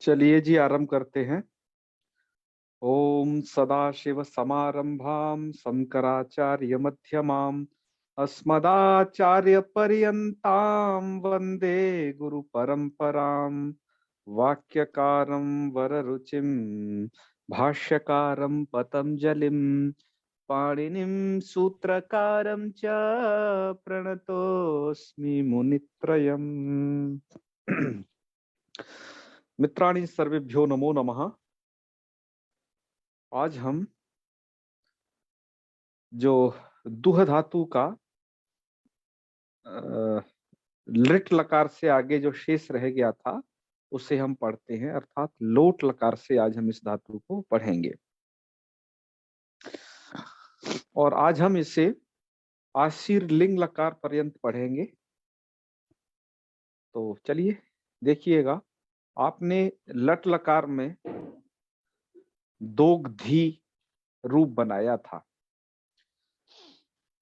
चलिए जी, आरंभ करते हैं। ओम सदाशिव समारंभां शंकराचार्य मध्यमाम् अस्मदाचार्य पर्यंतां वंदे गुरु परंपरां। वाक्यकारं वररुचिं भाष्यकारं पतंजलिं पाणिनिं सूत्रकारं च प्रणतोऽस्मि मुनित्रयम्। मित्राणि सर्वेभ्यो नमो नमः। आज हम जो दुह धातु का लिट लकार से आगे जो शेष रह गया था उसे हम पढ़ते हैं, अर्थात लोट लकार से आज हम इस धातु को पढ़ेंगे। और आज हम इसे आशीर लिंग लकार पर्यंत पढ़ेंगे। तो चलिए देखिएगा, आपने लट लकार में दोग्धी रूप बनाया था।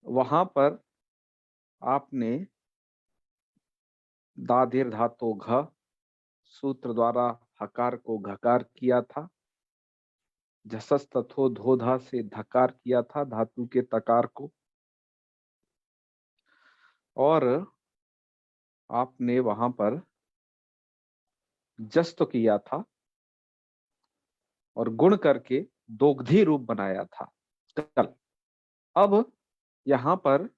वहां पर आपने दाधीर धातु घ सूत्र द्वारा हकार को घकार किया था, झसस तथो धोधा से धकार किया था धातु के तकार को, और आपने वहां पर जस्त किया था और गुण करके दोग्धी रूप बनाया था कल। अब यहां पर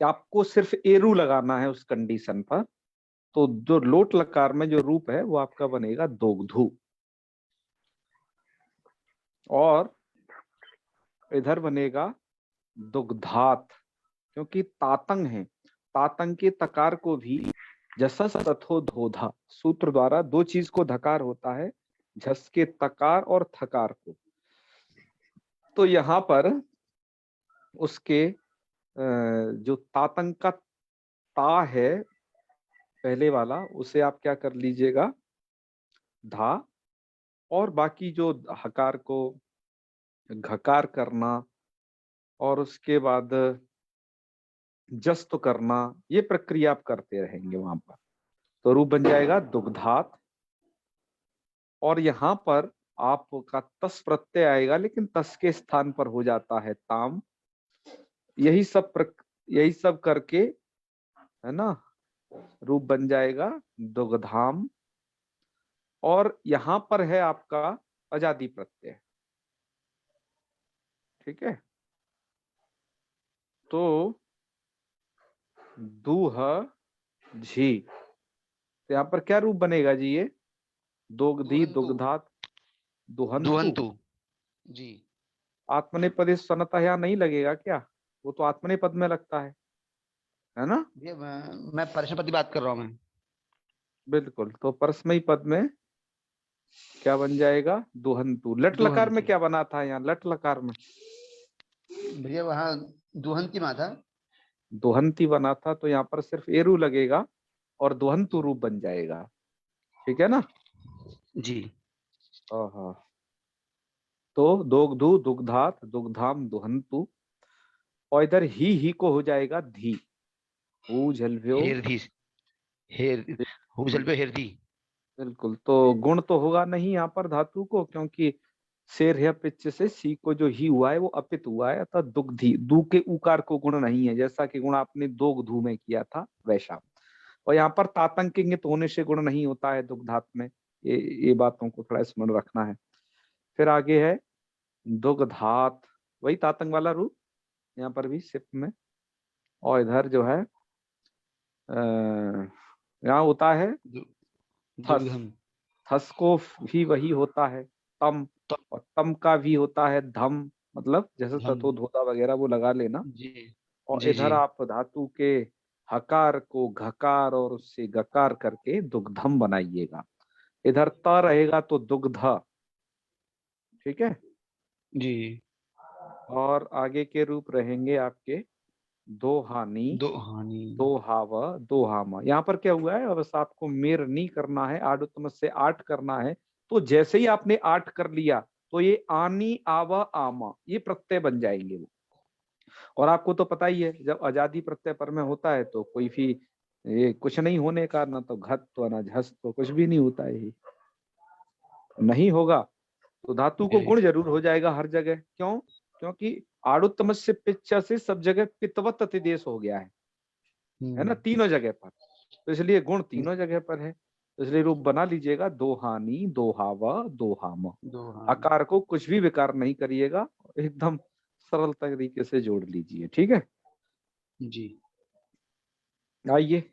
आपको सिर्फ एरू लगाना है उस कंडीशन पर। तो जो लोट लकार में जो रूप है वो आपका बनेगा दोग्धु, और इधर बनेगा दुग्धात, क्योंकि तातंग है। तातंग के तकार को भी जसस तथो धोधा सूत्र द्वारा दो चीज को धकार होता है, झस के तकार और थकार को। तो यहाँ पर उसके जो तातंग का ता है पहले वाला, उसे आप क्या कर लीजिएगा, धा, और बाकी जो हकार को घकार करना और उसके बाद जस्त करना, ये प्रक्रिया आप करते रहेंगे वहां पर। तो रूप बन जाएगा दुग्धात। और यहाँ पर आपका तस प्रत्यय आएगा, लेकिन तस के स्थान पर हो जाता है ताम। यही सब करके, है ना, रूप बन जाएगा दुग्धाम। और यहाँ पर है आपका अजादी प्रत्यय। ठीक है, तो दूह झी, तो यहाँ पर क्या रूप बनेगा जी? ये दोग्धी दुग्धात दुहंतु। दुहंतु जी। आत्मनेपदी स्वनता यहाँ नहीं लगेगा क्या? वो तो आत्मनेपद में लगता है ना? ये मैं परसपति बात कर रहा हूँ मैं। बिल्कुल, तो परस्मयी पद में क्या बन जाएगा? दुहंतु। लट लकार में दुहंतु क्या बना था यहाँ? लट लकार में भैया वहाँ दुहंती माँ था। दुहंती बना था, तो यहाँ पर सिर्फ एरू लगेगा और दुहंतु रूप बन जाएगा। ठीक है ना? जी। हाँ, तो दोग्धु दुग्धात दुग्धाम दुहंतु। और इधर ही को हो जाएगा धी। ऊ झलभ्यो। हेरधी हेर हुजल पे हेरधी। बिल्कुल, तो गुण तो होगा नहीं यहाँ पर धातु को, क्योंकि शेर है पिच से सी को जो ही हुआ है वो अपित हुआ है, अतः दुग्धी। दू के उकार को गुण नहीं है, जैसा कि गुण आपने दोग्धु में किया था वैसा। और यहाँ पर तातंक के इंगित होने से गुण नहीं होता है दुग्धात में। ये बातों को थोड़ा स्मरण रखना है। फिर आगे है दुग्धात, वही तातंक वाला रूप यहाँ पर भी सिप में। और इधर जो है यहाँ होता है थस। दुर्गम थस को भी वही होता है तम, तम और तम का भी होता है धम। मतलब जैसे धम। तत्व धोता वगैरह वो लगा लेना। जी और जी जी। इधर आप धातु के हकार को घकार और उससे गकार करके दुग्धम बनाइएगा। इधर त रहेगा तो दुग्ध। ठीक है, जी। और आगे के रूप रहेंगे आपके दो हानि, दो हानि। दो हाव, दो हामा। यहाँ पर क्या हुआ है, बस आपको मेर नहीं करना है, आडुत्तम से आठ करना है। तो जैसे ही आपने आठ कर लिया तो ये आनी आवा आमा ये प्रत्यय बन जाएंगे वो। और आपको तो पता ही है, जब आजादी प्रत्यय पर में होता है तो कोई भी ये कुछ नहीं होने का, ना तो घत्व ना झस्व, कुछ भी नहीं होता है। ये नहीं होगा तो धातु को गुण जरूर हो जाएगा हर जगह। क्यों? क्योंकि आड़ुत्तम से पिच्चा से सब जगह पित्तवत अतिदेश हो गया है ना, तीनों जगह पर। तो इसलिए गुण तीनों जगह पर है। तो इसलिए रूप बना लीजिएगा, दोहानी दोहावा दोहाम। दो हाँ आकार को कुछ भी विकार नहीं करिएगा, एकदम सरल तरीके से जोड़ लीजिए। ठीक है, जी। आइए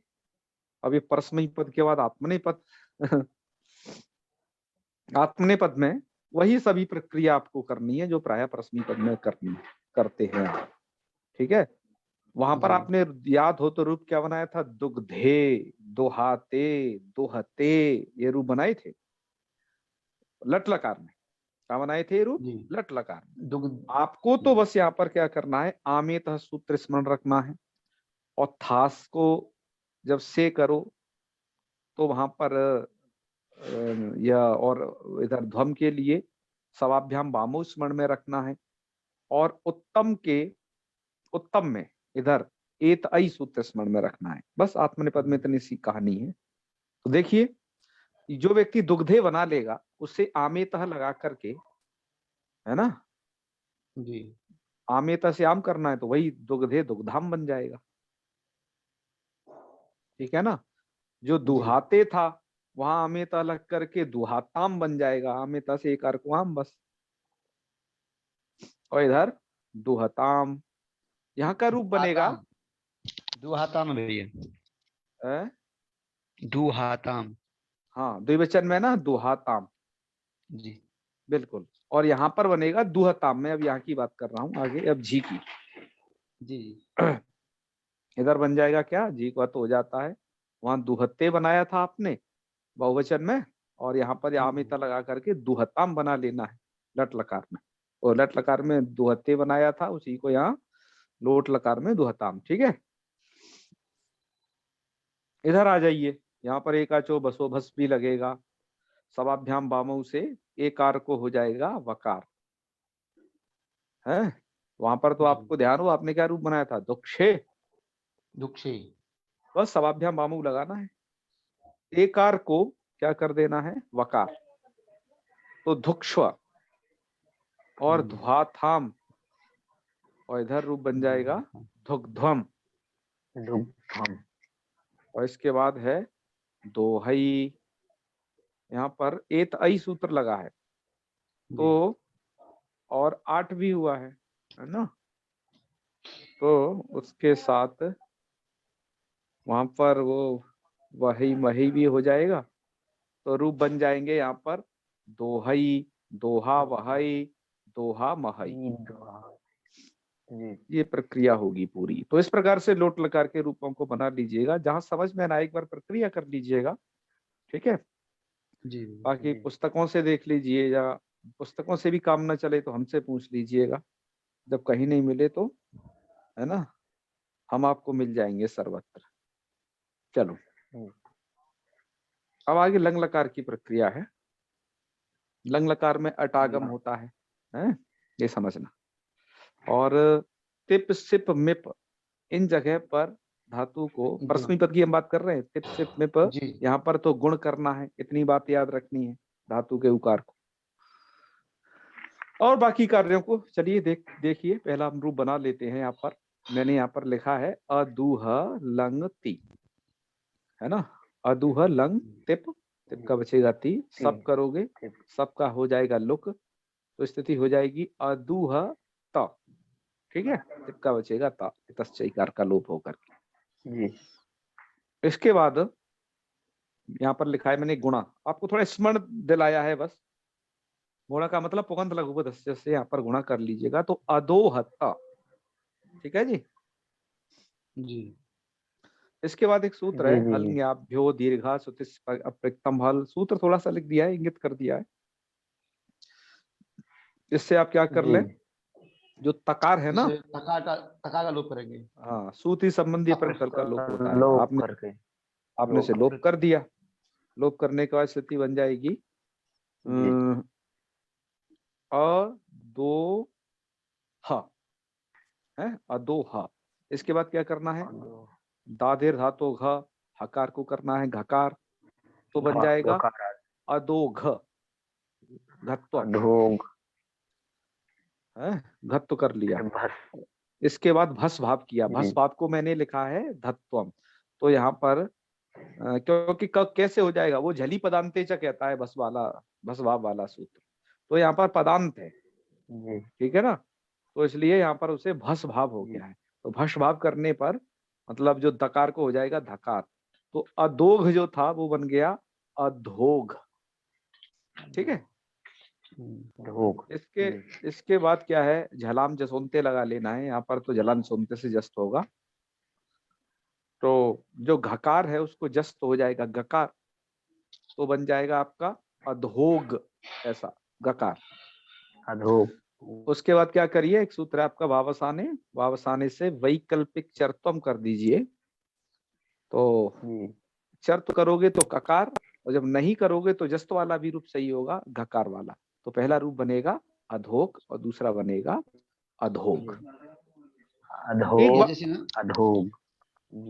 अभी परस्मई पद के बाद आत्मनेपद। आत्मनेपद में वही सभी प्रक्रिया आपको करनी है जो प्रायः परस्मई पद में करते हैं आप। ठीक है, वहां पर जी। आपने याद हो तो रूप क्या बनाया था? दुग्धे, दोहाते, दोहते, ये रूप बनाए थे लट लकार में। क्या बनाए थे ये रूप? जी। लट लकार में। दुग्ध। आपको तो बस यहाँ पर क्या करना है, आमेतः सूत्र स्मरण रखना है, और थास को जब से करो तो वहां पर या और इधर ध्वम के लिए सवाभ्याम बामो स्मरण में रखना है, और उत्तम में इधर एत आई सूत्र स्मरण में रखना है। बस आत्मनिपद में इतनी सी कहानी है। तो देखिए, जो व्यक्ति दुग्धे बना लेगा उसे आमेतः लगा करके, है ना, जी। आमेतः से आम करना है तो वही दुग्धे दुग्धाम बन जाएगा। ठीक है ना, जो जी। दुहाते था वहां आमेता लग करके दुहाताम बन जाएगा, आमेता से एक अर्क आम बस। और इधर दुहताम, यहाँ का रूप बनेगा दुहाताम। दुहाताम भैया। अ, दुहाताम। हाँ द्विवचन में ना, दुहाताम, जी। बिल्कुल। और यहाँ पर बनेगा दुहताम। मैं अब यहाँ की बात कर रहा हूँ, आगे अब जी की। जी। इधर बन जाएगा क्या, जी का तो हो जाता है, वहां दुहत्ते बनाया था आपने बहुवचन में, और यहाँ पर आमिता लगा करके दुहताम बना लेना है लट लकार में। और लट लकार में दुहत्ते बनाया था, उसी को यहाँ लोट लकार में दुहताम। ठीक है, इधर आ जाइए, यहाँ पर एकाचो बसो भस भी लगेगा, सवाभ्याम बामऊ से एकार को हो जाएगा वकार है। वहां पर तो जी। आपको ध्यान हो, आपने क्या रूप बनाया था? दुक्षे। दुक्षे। बस सवाभ्याम बामऊ लगाना है, एकार को क्या कर देना है? वकार। तो धुक्ष्व और ध्वाथाम, और इधर रूप बन जाएगा धुग्ध्वम। और इसके बाद है दोहई, यहाँ पर एत आई सूत्र लगा है तो, और 8 भी हुआ है ना, तो उसके साथ वहां पर वो वही वही भी हो जाएगा। तो रूप बन जाएंगे यहाँ पर दोहई, दोहा वहई, दोहा महई। ये प्रक्रिया होगी पूरी। तो इस प्रकार से लोट लकार के रूपों को बना लीजिएगा, जहां समझ में ना एक बार प्रक्रिया कर लीजिएगा। ठीक है, जी। बाकी पुस्तकों से देख लीजिए, या पुस्तकों से भी काम ना चले तो हमसे पूछ लीजिएगा, जब कहीं नहीं मिले तो, है ना, हम आपको मिल जाएंगे सर्वत्र। चलो, अब आगे लंग लकार की प्रक्रिया है। लंग लकार में अटागम होता है? ये समझना। और तिप सिप मिप, इन जगह पर धातु को, परस्मै पद की हम बात कर रहे हैं, तिप सिप मिप, जी। यहाँ पर तो गुण करना है, इतनी बात याद रखनी है धातु के उकार को। और बाकी कार्यों को चलिए देखिए, पहला हम रूप बना लेते हैं। यहाँ पर मैंने यहाँ पर लिखा है अदूह लंग ती, है ना, अदूह लंग तिप, तिप का बचेगा ती, सब करोगे सबका हो जाएगा लुक, तो स्थिति हो जाएगी अदूह त। ठीक है, तिप का बचेगा ता, तस्कार का लोप होकर के। इसके बाद यहाँ पर लिखा है मैंने गुणा, आपको थोड़ा स्मरण दिलाया है बस। गुणा का मतलब पुगंत लघु पदस्य से यहाँ पर गुणा कर लीजिएगा, तो अदोहता। ठीक है जी। जी। इसके बाद एक सूत्र है हल्ङ्याभ्यो दीर्घा सुतिस् अप्रक्तम हल, सूत्र थोड़ा सा लिख दिया है, इंगित कर दिया है। इससे आप क्या कर ले, जो तकार है ना, तकार का लोप करेंगे। हाँ, सूति संबंधी प्रकृत का लोप होता है। आपने से लोप कर दिया, लोप करने के बाद स्थिति बन जाएगी अदो ह, है अदोहा। इसके बाद क्या करना है, दाधेर धातो घ, हकार को करना है घकार, तो बन जाएगा अधोघ, घत्वम अधोग है, घत्व कर लिया। इसके बाद भस भाव किया, भस भाव को मैंने लिखा है धत्वम। तो यहाँ पर क्योंकि कैसे हो जाएगा, वो झली पदांतेच कहता है भस भाव वाला सूत्र, तो यहाँ पर पदांत है, ठीक है ना, तो इसलिए यहाँ पर उसे भस भाव हो गया है। तो भस भाव करने पर मतलब जो दकार को हो जाएगा धकार, तो अधोघ जो था वो बन गया अधोघ, ठीक है। इसके बाद क्या है, झलाम जसोंते लगा लेना है, यहाँ पर तो झलाम सोंते से जस्त होगा, तो जो घकार है उसको जस्त हो जाएगा गकार, तो बन जाएगा आपका अधोग, ऐसा गकार अधोग। उसके बाद क्या करिए, एक सूत्र है आपका वावसाने, वावसाने से वैकल्पिक चरत्वम कर दीजिए। तो चर्त करोगे तो ककार, और जब नहीं करोगे तो जस्त वाला भी रूप सही होगा, घकार वाला। तो पहला रूप बनेगा अधोक और दूसरा बनेगा अधोग। अधोग।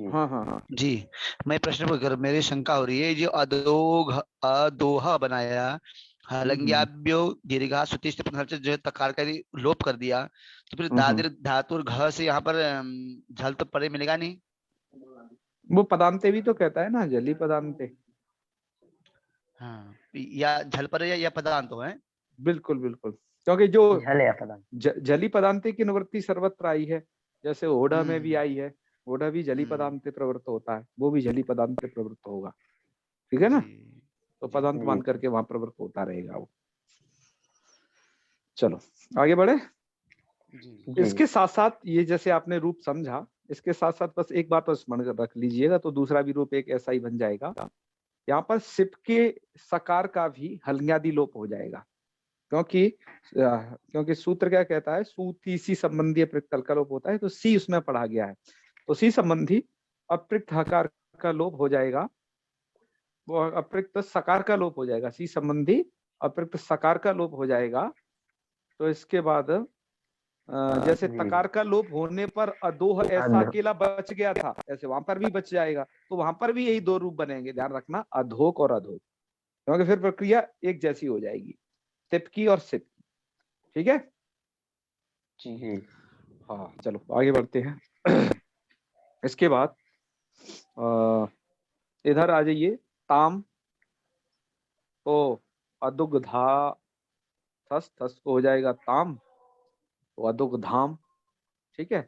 हाँ हाँ हाँ जी, मैं प्रश्न पूछकर मेरी शंका हो रही है, जो अधोघ अधोहा बनाया, हलंग्याभ्यो दीर्घा सुतिष्ठ जो तकार का लोप कर दिया, तो फिर दादिर धातु और घ से यहाँ पर झल तो परे मिलेगा नहीं। वो पदांते भी तो कहता है ना, जली पदांते। हाँ, या झल परे या पदांत है। बिल्कुल बिल्कुल, क्योंकि जो जली पदांते की निवृत्ति सर्वत्र आई है, जैसे ओढ़ा में भी आई है, ओढ़ा भी जली पदांते प्रवृत्त होता है, वो भी जली पदांते प्रवृत्त होगा, ठीक है ना, तो पदांत मान करके वहां प्रवृत्त होता रहेगा वो। चलो आगे बढ़े। इसके साथ साथ ये जैसे आपने रूप समझा, इसके साथ साथ बस एक बात स्मरण रख लीजिएगा, तो दूसरा भी रूप एक ऐसा ही बन जाएगा। यहाँ पर सिप के सकार का भी हलंग्यादि लोप हो जाएगा, क्योंकि सूत्र क्या कहता है, सूती सी संबंधी अप्रयुक्त का लोप होता है, तो सी उसमें पढ़ा गया है, तो सी संबंधी अप्रयुक्त हकार का लोप हो जाएगा, वो अप्रयुक्त सकार का लोप हो जाएगा, सी संबंधी अप्रयुक्त सकार का लोप हो जाएगा। तो इसके बाद जैसे तकार का लोप होने पर अधोह ऐसा अकेला बच गया था, ऐसे वहां पर भी बच जाएगा, तो वहां पर भी यही दो रूप बनेंगे, ध्यान रखना, अधोक और अधोक, क्योंकि फिर प्रक्रिया एक जैसी हो जाएगी, सिप की और सिप की, ठीक है जी। हाँ चलो आगे बढ़ते हैं। इसके बाद इधर आ जाइए, ताम, तो अदुग्धा थस, थस को हो जाएगा ताम, तो अदुग्धाम, ठीक है।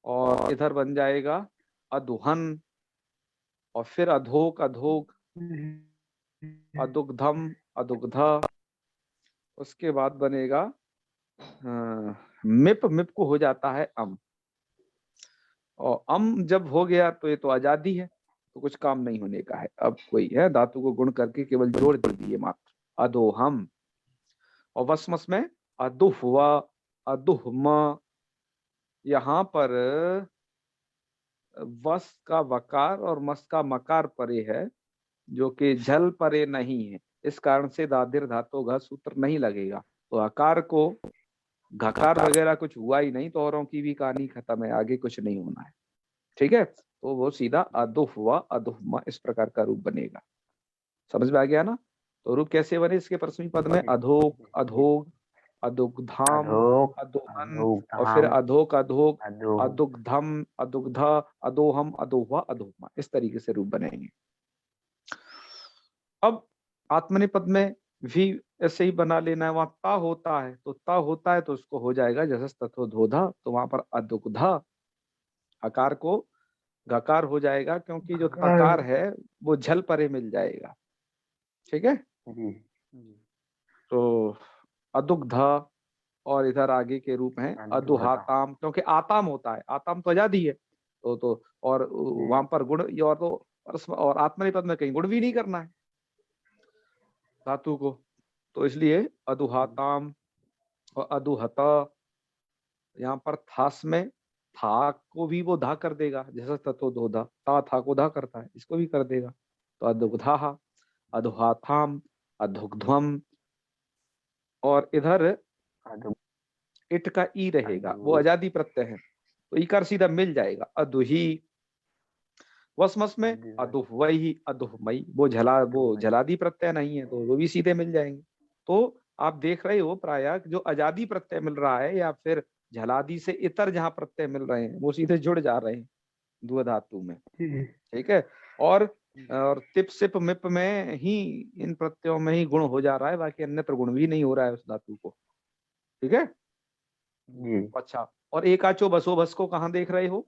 और इधर बन जाएगा अदुहन, और फिर अधोक अधोक, अदुग्धम अदुग्धा, उसके बाद बनेगा मिप, मिप को हो जाता है अम, और अम जब हो गया तो ये तो आजादी है, तो कुछ काम नहीं होने का है, अब कोई है धातु को गुण करके केवल जोड़ दे दिए मात्र, अधोहम। और वसमस में अदुहवा अदुहम, यहाँ पर वस का वकार और मस का मकार परे है, जो कि झल परे नहीं है, इस कारण से दादिर धातु घ सूत्र नहीं लगेगा, तो आकार को घकार वगैरह कुछ हुआ ही नहीं, तो औरों की भी कहानी खत्म है, आगे कुछ नहीं होना है, ठीक है। तो वो सीधा अदुहवा अदुहमा इस प्रकार का रूप बनेगा, समझ में आ गया ना। तो रूप कैसे बने इसके परस्मी पद में, अधोक अधोग अदुग्धाम अदोहन, और फिर अधोक अधोक अदुग्धम अदुग्धा अदोहम अदोहा अदोहमा, इस तरीके से रूप बनेंगे। अब आत्मनिपद में भी ऐसे ही बना लेना है, वहां ता होता है, तो ता होता है तो उसको हो जाएगा जैसे तथो धोधा, तो वहां पर अदुग्धा आकार को गकार हो जाएगा, क्योंकि जो तकार है वो झल परे मिल जाएगा, ठीक है। तो अदुग्धा, और इधर आगे के रूप हैं अदुहाताम, क्योंकि आताम होता है, आताम तो आजादी है, तो और वहां पर गुण, और आत्मनिपद में कहीं गुण भी नहीं करना है धातु को, तो इसलिए अदुहाताम और अदुहता, यहाँ पर थास में था को भी वो धा कर देगा, जैसा तत्व दो धा, ता था को धा करता है, इसको भी कर देगा, तो अदुग्धा अदुहाथाम अदुग्ध्वम, और इधर इट का ई रहेगा, वो आजादी प्रत्यय है, तो इकार सीधा मिल जाएगा, अदुही, वसमस में अदुह वही अदुहमयी, वो झलादी प्रत्यय नहीं है तो वो भी सीधे मिल जाएंगे। तो आप देख रहे हो प्रायः जो अजादी प्रत्यय मिल रहा है या फिर झलादी से इतर जहां प्रत्यय मिल रहे हैं वो सीधे जुड़ जा रहे हैं द्व धातु में। ठीक है। और तिप सिप मिप में ही इन प्रत्ययों में ही गुण हो जा रहा है, बाकी अन्यत्र गुण भी नहीं हो रहा है उस धातु को। ठीक है। अच्छा, और एकाचो बसो बस को कहाँ देख रहे हो?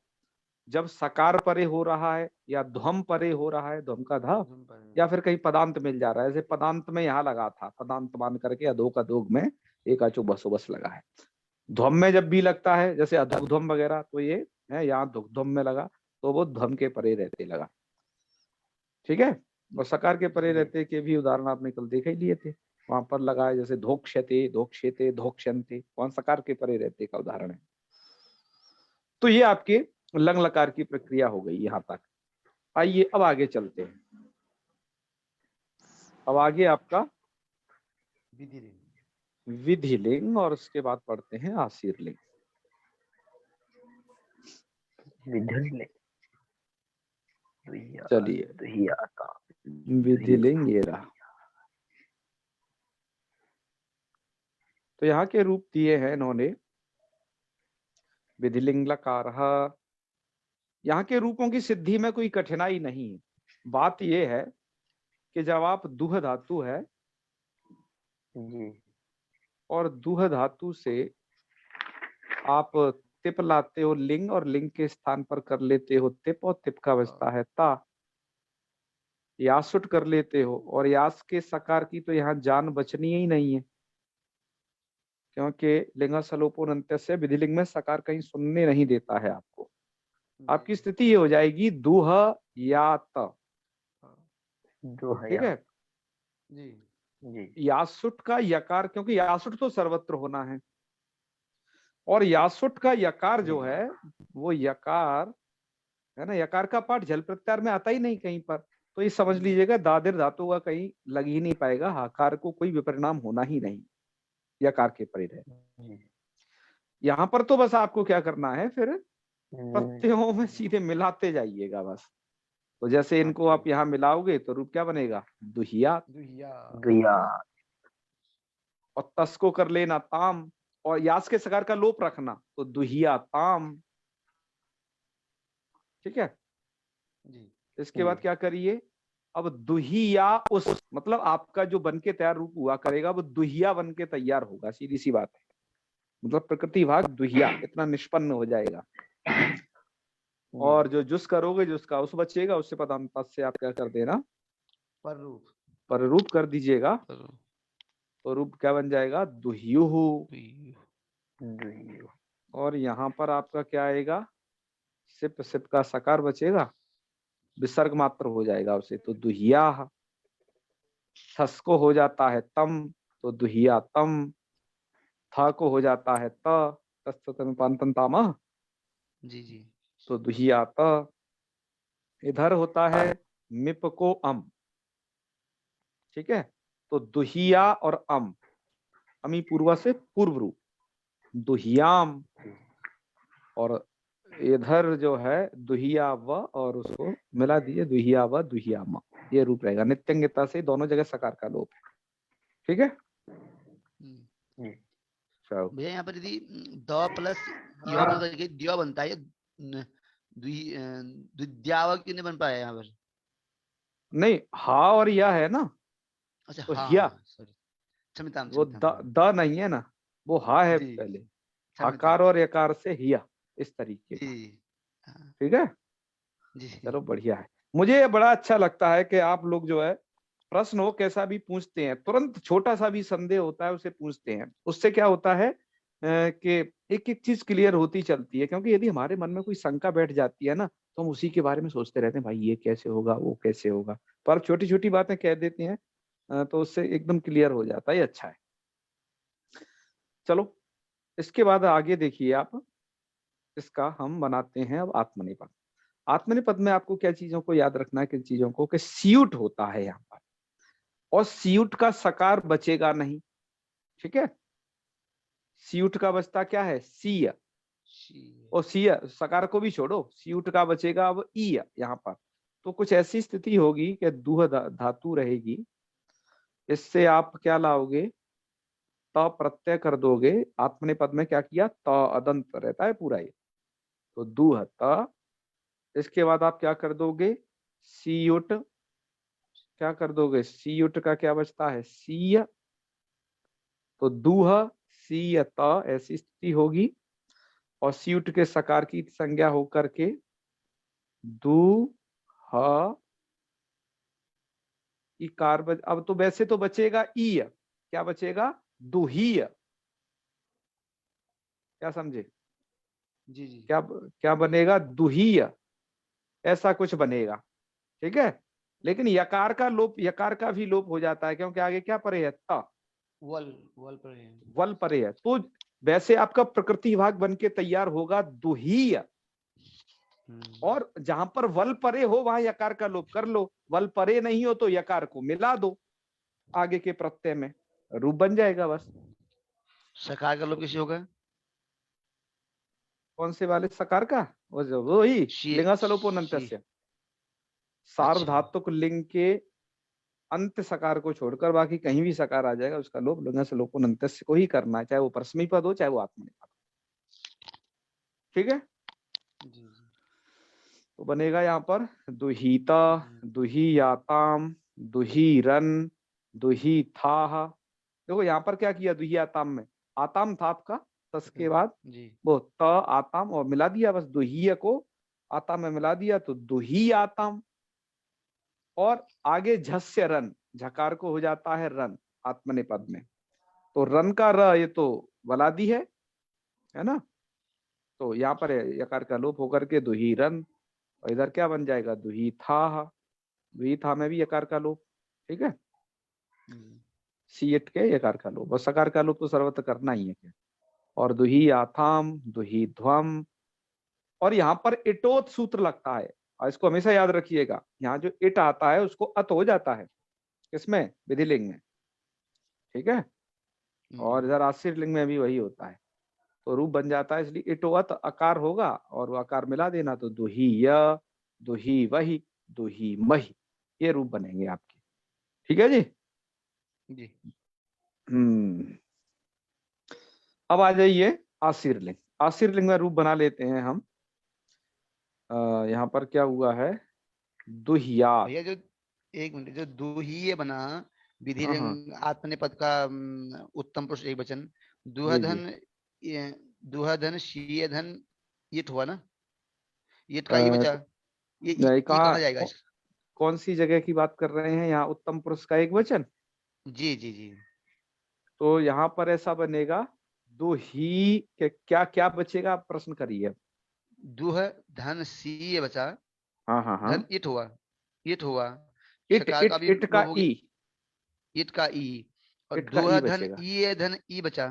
जब सकार परे हो रहा है या ध्वम परे हो रहा है, ध्वम का धा, या फिर कहीं पदांत मिल जा रहा है, जैसे पदांत में यहाँ लगा था, पदांत मान करके अधो का दोग में एकाचो बसो बस लगा है। ध्वम में जब भी लगता है जैसे अधुध्वम वगैरह, तो ये है यहाँ दुग्धम में लगा तो वो ध्वम के परे रहते लगा। ठीक है। और सकार के परे रहते के भी उदाहरण आपने कल देख ही लिए थे, वहां पर लगा है जैसे धोक्षते धोक्षेते धोक्षन्ते, वहां सकार के परे रहते का उदाहरण है। तो ये आपके लंग लकार की प्रक्रिया हो गई यहां तक। आइए अब आगे चलते हैं। अब आगे आपका विधिलिंग और उसके बाद पढ़ते हैं आशीर्लिंग। चलिए विधिलिंग ये रहा। तो यहाँ के रूप दिए हैं इन्होंने, विधिलिंग लकार। यहाँ के रूपों की सिद्धि में कोई कठिनाई नहीं है। बात यह है कि जब आप दुह धातु है और दुह धातु से आप तिप लाते हो लिंग, और लिंग के स्थान पर कर लेते हो तिप, और तिप का बचता है ता, यासुट कर लेते हो, और यास के सकार की तो यहाँ जान बचनी ही नहीं है, क्योंकि लिंगा सलोपोन अंत्य से विधिलिंग में सकार कहीं सुनने नहीं देता है आपको। आपकी स्थिति ये हो जाएगी दुह या त। ठीक है जी। यासुट का यकार, क्योंकि यासुट तो सर्वत्र होना है, और यासुट का यकार जो है वो यकार है ना, यकार का पाठ जल प्रत्यार में आता ही नहीं कहीं पर, तो ये समझ लीजिएगा दादिर धातु का कहीं लग ही नहीं पाएगा, हाकार को कोई विपरिणाम होना ही नहीं, यकार के परे रहे। यहाँ पर तो बस आपको क्या करना है, फिर प्रत्ययों में सीधे मिलाते जाइएगा बस। तो जैसे इनको आप यहाँ मिलाओगे तो रूप क्या बनेगा, दुहिया। और तस को कर लेना ताम, और यास के सकार का लोप रखना तो दुहिया ताम। ठीक है जी। इसके बाद क्या करिए, अब दुहिया उस, मतलब आपका जो बन के तैयार रूप हुआ करेगा वो दुहिया बन के तैयार होगा, सीधी सी बात है। मतलब प्रकृति भाग दुहिया इतना निष्पन्न हो जाएगा। और जो जुस करोगे जिसका उस बचेगा, उससे पदांत से आप क्या कर देना, पर रूप कर दीजिएगा, तो रूप क्या बन जाएगा, दुह्युहु। और यहाँ पर आपका क्या आएगा, सिप सिप का सकार बचेगा, विसर्ग मात्र हो जाएगा उसे, तो दुहिया। थस को हो जाता है तम, तो दुहिया तम। था को हो जाता है त, तस्तन तामा जी जी, तो दुहिया त। इधर होता है मिप को अम। ठीक है, तो दुहिया और अम, अमी पूर्वा से पूर्व रूप दुहियाम। और इधर जो है दुहिया व, और उसको मिला दिए दुहिया व दुहियामा, ये रूप रहेगा। नित्यंगिता से दोनों जगह सकार का लोप। ठीक है भैया। यहाँ पर यदि द प्लस य करके द्य बनता है, द्विद्याव क्यों नहीं बन पाया यहाँ पर? नहीं, हा और या है ना। अच्छा तो हाँ, हिया, क्षमता वो द नहीं है ना, वो हा है पहले, हकार और यकार से हिया, इस तरीके का। ठीक है जी, चलो बढ़िया है। मुझे ये बड़ा अच्छा लगता है कि आप लोग जो है प्रश्न हो कैसा भी पूछते हैं, तुरंत छोटा सा भी संदेह होता है उसे पूछते हैं। उससे क्या होता है कि एक एक चीज क्लियर होती चलती है, क्योंकि यदि हमारे मन में कोई शंका बैठ जाती है ना, तो हम उसी के बारे में सोचते रहते हैं, भाई ये कैसे होगा वो कैसे होगा, पर छोटी छोटी बातें कह देते हैं तो उससे एकदम क्लियर हो जाता है, अच्छा है। चलो इसके बाद आगे देखिए आप, इसका हम बनाते हैं अब आत्मनेपद। आत्मनेपद में आपको क्या चीजों को याद रखना है, किन चीजों को, कि सीयुट होता है यहाँ पर, और सीयुट का सकार बचेगा नहीं। ठीक है, सीयुट का बचता क्या है, सीय, और सीय सकार को भी छोड़ो, सीयुट का बचेगा अब ई यहाँ पर, तो कुछ ऐसी स्थिति होगी कि दूह धातु रहेगी, इससे आप क्या लाओगे, त प्रत्यय कर दोगे। आत्मनेपद में क्या किया, त अदंत रहता है पूरा ये, तो दूह त। इसके बाद आप क्या कर दोगे, सीयुट, क्या कर दोगे, सीयुट का क्या बचता है, सीय, तो दूह सीय त, ऐसी स्थिति होगी। और सीयुट के सकार की संज्ञा होकर के दू ह इकार अब तो वैसे तो बचेगा ईय, क्या बचेगा, दुहीय, क्या समझे, जी जी। क्या क्या बनेगा, दुहीय, ऐसा कुछ बनेगा, ठीक है। लेकिन यकार का लोप, यकार का भी लोप हो जाता है, क्योंकि आगे क्या परे है, त, वल वल पर है। वल परे है। तो वैसे आपका प्रकृति विभाग बन के तैयार होगा दुहीय, और जहां पर वल परे हो वहां यकार का लोप कर लो, वल परे नहीं हो तो यकार को मिला दो आगे के प्रत्यय में, रूप बन जाएगा बस। सकार का लोप कैसे होगा? कौन से वाले सकार का, वही शी लिंगा सलोपो शी। नंतस्य, अच्छा सार्वधातुक लिंग के अंत सकार को छोड़कर बाकी कहीं भी सकार आ जाएगा, उसका लोप लिंगा सलोपो नंतस्य को ही करना है, चाहे वो परस्मै पद हो चाहे वो आत्मनेपद, ठीक है। जी जी। तो बनेगा यहाँ पर दुहीता, दुहीयाताम, दुहीरन, दुहीथाह। देखो यहाँ पर क्या किया, दुहीयाताम में आताम था आपका, तस के बाद जी वो त आताम और मिला दिया, बस दुहीय को आताम में मिला दिया, तो दुही आताम। और आगे झस्य रन, झकार को हो जाता है रन आत्मनेपद में, तो रन का र ये तो वलादी है ना, तो यहाँ पर यकार का लोप होकर के दुही रन, और इधर क्या बन जाएगा, दुही था, दुही था में भी यकार का लोप, ठीक है। सीएट के यकार का लोप, और सकार का लोप तो सर्वत्र करना ही है। और दुही आथाम, दुही ध्वम, और यहाँ पर इटोत सूत्र लगता है, और इसको हमेशा याद रखिएगा, यहाँ जो इट आता है उसको अत हो जाता है, किसमें, विधिलिंग में, ठीक है। और इधर आशीर लिंग में भी वही होता है, तो रूप बन जाता है, इसलिए इटोअत अकार होगा और वो अकार मिला देना, तो दुही य, दुही वही, दुही मही, ये रूप बनेंगे आपके, ठीक है जी। जी। अब आ जाइए आशीर लिंग, आशीर लिंग में रूप बना लेते हैं हम। यहाँ पर क्या हुआ है, दुहियात, भैया जो एक मिनट, जो दुहीय बना विधि हाँ हाँ, लिंग आत्मनेपद का उत्तम पुरुष एक वचन, जी जी, दुहधन दुहधन शीयधन, ये तो हुआ ना, ये का ये अ, बचा, नहीं, ये कहा कहाँ जाएगा कौन सी जगह की बात कर रहे हैं, यहाँ उत्तम पुरुष का एक वचन, जी जी जी। तो यहाँ पर ऐसा बनेगा, दो ही के क्या क्या बचेगा, आप प्रश्न करिए। दुह धन सी बचा, हाँ हाँ हाँ, धन इट हुआ, इट हुआ, इट सकार का इट भी इट का लोप हो ई, गया, इट का ई, और इट का ई दुह धन बचेगा, ई धन ई बचा।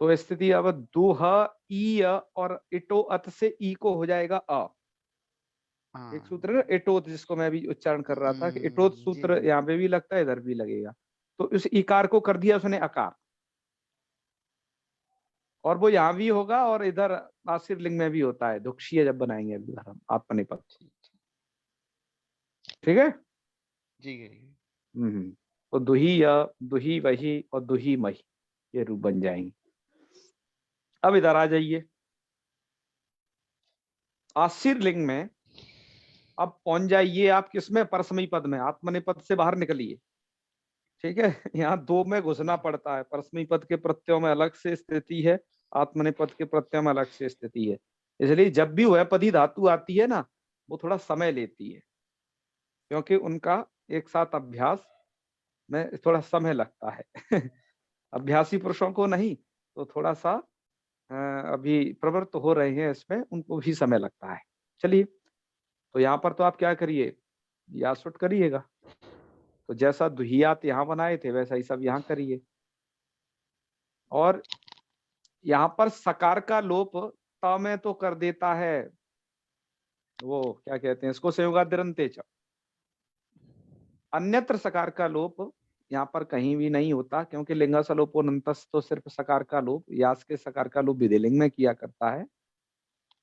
तो स्थिति अब दुह ई और इटो अत से ई को हो जाएगा अ, एक हाँ सूत्र है ना इटोत, जिसको मैं अभी उच्चारण कर रहा था कि इटोत जी सूत्र यहाँ पे भी लगता है, इधर भी लगेगा, तो इस इकार को कर दिया उसने अकार, और वो यहाँ भी होगा और इधर आशीर लिंग में भी होता है, दुक्षीय जब बनाएंगे अभी हम आत्मनेपद, ठीक है। जी। तो दुही या, दुही वही और दुही मही, ये रूप बन जाएंगे। अब इधर आ जाइए आशीर लिंग में, अब पहुंच जाइए आप किसमें, परस्मई पद में, आत्मनेपद से बाहर निकलिए, ठीक है। यहाँ दो में घुसना पड़ता है, परस्मई पद के प्रत्ययों में अलग से स्थिति है, आत्मनेपद के प्रत्ययों में अलग से स्थिति है, इसलिए जब भी वह पदी धातु आती है ना, वो थोड़ा समय लेती है, क्योंकि उनका एक साथ अभ्यास में थोड़ा समय लगता है। अभ्यासी पुरुषों को नहीं, तो थोड़ा सा अभी प्रवृत्त हो रहे हैं इसमें, उनको भी समय लगता है। चलिए, तो यहाँ पर तो आप क्या करिए, यासुट करिएगा, तो जैसा दुहियात यहाँ बनाए थे वैसा ही सब यहाँ करिए। और यहाँ पर सकार का लोप त में तो कर देता है, वो क्या कहते हैं इसको, संयोगाद्यंते च, अन्यत्र सकार का लोप यहाँ पर कहीं भी नहीं होता, क्योंकि लिंगा सलोपोनंतस तो सिर्फ सकार का लोप, यास के सकार का लोप विधिलिंग में किया करता है,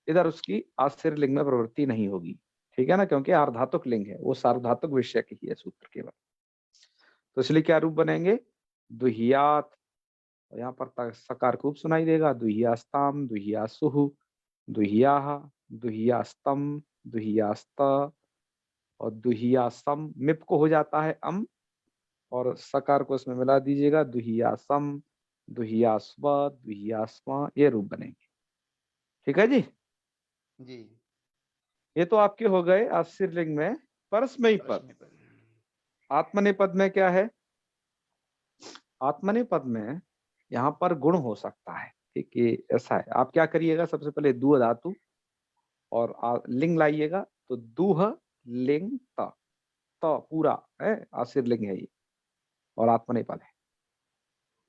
इधर उसकी आश्चर्य लिंग में प्रवृत्ति नहीं होगी, ठीक है ना, क्योंकि आर्धातुक लिंग है, वो सार्वधातुक विषय की है सूत्र केवल। तो इसलिए क्या रूप बनेंगे, दुहियात, यहाँ पर सकार खूब सुनाई देगा, दुहियास्ताम, दुहियासुहु, दुहियाहा, दुहियास्तम, दुहियास्त और दुहियासम। मिप को हो जाता है अम और सकार को इसमें मिला दीजिएगा, दुहियासम, दुहियास्व, दुहियास्व, ये रूप बनेंगे। ठीक है जी। जी। ये तो आपके हो गए आश्चर्यलिंग में परस्मयी पद। आत्मनेपद में क्या है, आत्मनेपद में यहाँ पर गुण हो सकता है। ठीक है, ऐसा है। आप क्या करिएगा, सबसे पहले दूह धातु और लिंग लाइएगा, तो दूह लिंग त, पूरा है आशीर्लिंग है ये और आत्मनेपद है।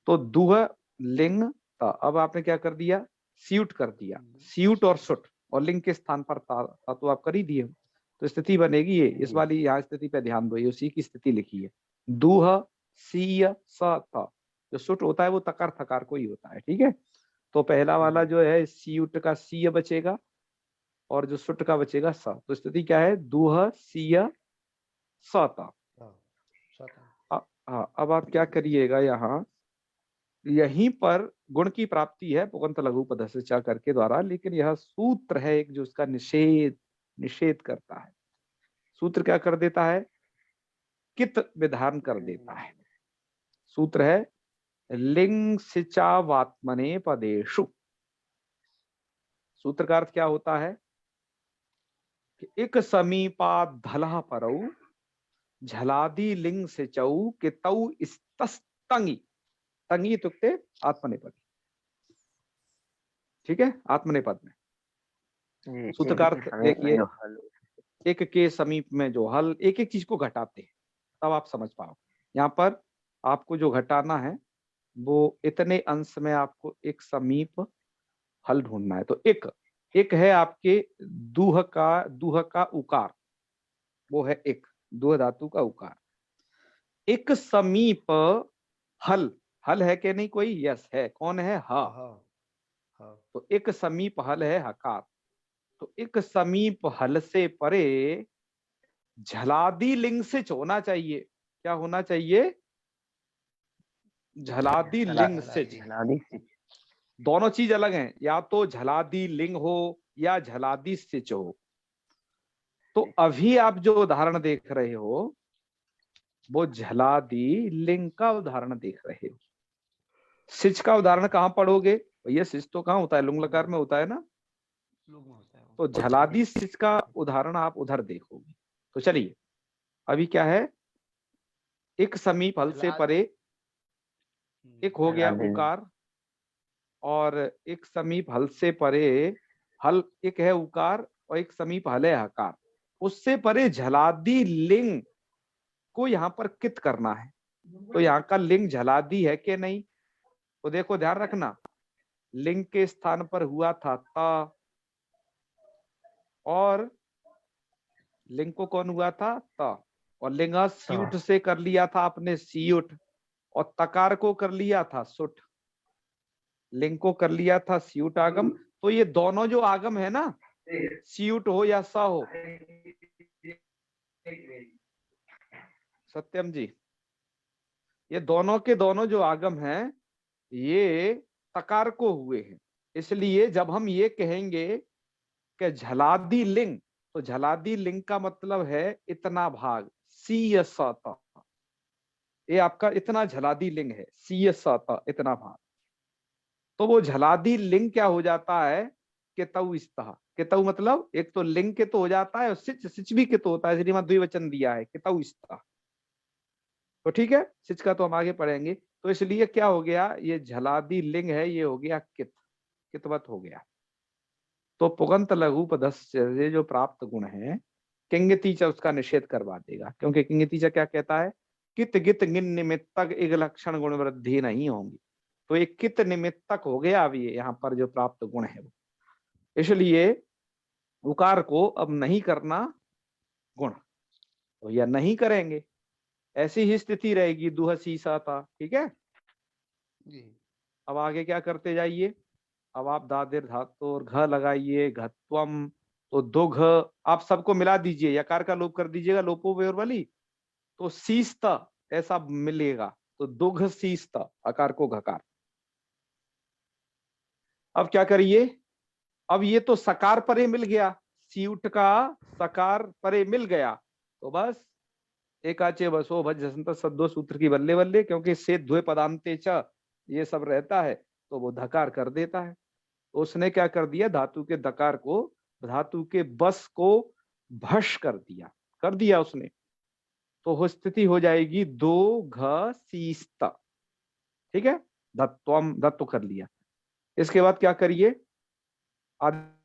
तो दूह लिंग त, अब आपने क्या कर दिया, स्यूट कर दिया, स्यूट और सुट, और लिंग के स्थान पर ता तो आप कर ही दिए। तो स्थिति बनेगी ये, इस वाली यहाँ स्थिति पे ध्यान दो, ये उसी की स्थिति लिखी है। दूह सीय स त, जो सुट होता है वो तकार थकार को ही होता है। ठीक है, तो पहला वाला जो है सीयुट का सीय बचेगा और जो सुट का बचेगा स। तो स्थिति क्या है, दूह सीय स त। हाँ, अब आप क्या करिएगा, यहाँ यहीं पर गुण की प्राप्ति है पुगंत लघु पदस्य करके द्वारा, लेकिन यह सूत्र है एक जो उसका निषेध करता है। सूत्र क्या कर देता है, कित विधान कर देता है। सूत्र है लिंग सिचावात्मने पदेषु। सूत्र का अर्थ क्या होता है कि एक समीपा धलह परौ झलादि लिंग सिचौ के तौ स्तंगी, तंगी तुक्ते आत्मनेपद। ठीक है, आत्मनेपद में सूत्र का अर्थ देखिए, एक के समीप में जो हल, एक एक चीज को घटाते हैं, तब आप समझ पाओ। यहाँ पर आपको जो घटाना है वो इतने अंश में आपको एक समीप हल ढूंढना है। तो एक है आपके दूह का उकार, वो है एक, दूह धातु का उकार। एक समीप हल, हल है कि नहीं कोई, यस है, कौन है, ह। तो एक समीप हल है हकार। तो एक समीप हल से परे झलादि लिंग से होना चाहिए। क्या होना चाहिए, झलादि लिंग से। दोनों चीज अलग हैं, या तो झलादि लिंग हो या झलादि सिच हो। तो अभी आप जो उदाहरण देख रहे हो वो झलादि लिंग का उदाहरण देख रहे हो। सिच का उदाहरण कहाँ पढ़ोगे भैया, सिच तो कहाँ होता है, लुंग लकार में होता है ना। तो झलादि सिच का उदाहरण आप उधर देखोगे। तो चलिए, अभी क्या है, एक समीप हल से परे, एक हो गया उकार, और एक समीप हल से परे हल, एक है उकार और एक समीप हल है हकार। उससे परे झलादि लिंग को यहाँ पर कित करना है। तो यहाँ का लिंग झलादि है कि नहीं, तो देखो ध्यान रखना, लिंग के स्थान पर हुआ था ता, और लिंग को कौन हुआ था, ता, और लिंगा स्यूट से कर लिया था आपने सीयुट, और तकार को कर लिया था सुट। लिंग को कर लिया था स्यूट आगम। तो ये दोनों जो आगम है ना, स्यूट हो या सा हो, सत्यम जी, ये दोनों के दोनों जो आगम हैं ये तकार को हुए हैं। इसलिए जब हम ये कहेंगे कि झलादि लिंग, तो झलादि लिंग का मतलब है इतना भाग, सी स, ये आपका इतना झलादि लिंग है, सी स इतना भाग। तो वो झलादि लिंग क्या हो जाता है, केतु इस्तः। केतु मतलब एक तो लिंग के तो हो जाता है और सिच, सिच भी के तो होता है, इसलिए वहां द्विवचन दिया है केतु इस्तः। तो ठीक है, सिच का तो हम आगे पढ़ेंगे। तो इसलिए क्या हो गया, ये झलादि लिंग है, ये हो गया कित, कितवत हो गया। तो पुगंत लघु पदस्य से जो प्राप्त गुण है, किंगतीच उसका निषेध करवा देगा, क्योंकि किंगतीच क्या कहता है, कित गित गिन निमित्तक एक लक्षण गुण वृद्धि नहीं होंगी। तो एक कित निमित्तक हो गया अब ये यहाँ पर जो प्राप्त गुण है वो, इसलिए उकार को अब नहीं करना गुण, तो यह नहीं करेंगे, ऐसी ही स्थिति रहेगी, दुह सीसा था। ठीक है जी। अब आगे क्या करते जाइए, अब आप दादिर धातु और घ लगाइए, घत्वम, तो दुघ, आप सबको मिला दीजिए, यकार का लोप कर दीजिएगा, लोपो वेर वाली, तो सीस्त ऐसा मिलेगा। तो दुघ सीस्त, अकार को घकार। अब क्या करिए, अब ये तो सकार परे मिल गया, सीउट का सकार परे मिल गया, तो बस एकाचे बसो भज जसंत सद्दो सूत्र की बल्ले बल्ले, क्योंकि से द्वे पदांते च ये सब रहता है, तो वो धकार कर देता है। तो उसने क्या कर दिया, धातु के दकार को, धातु के बस को भश कर दिया उसने। तो वो स्थिति हो जाएगी दो घ सीस्त। ठीक है, धत्वम, धत्व कर लिया। इसके बाद क्या करिए, आदेश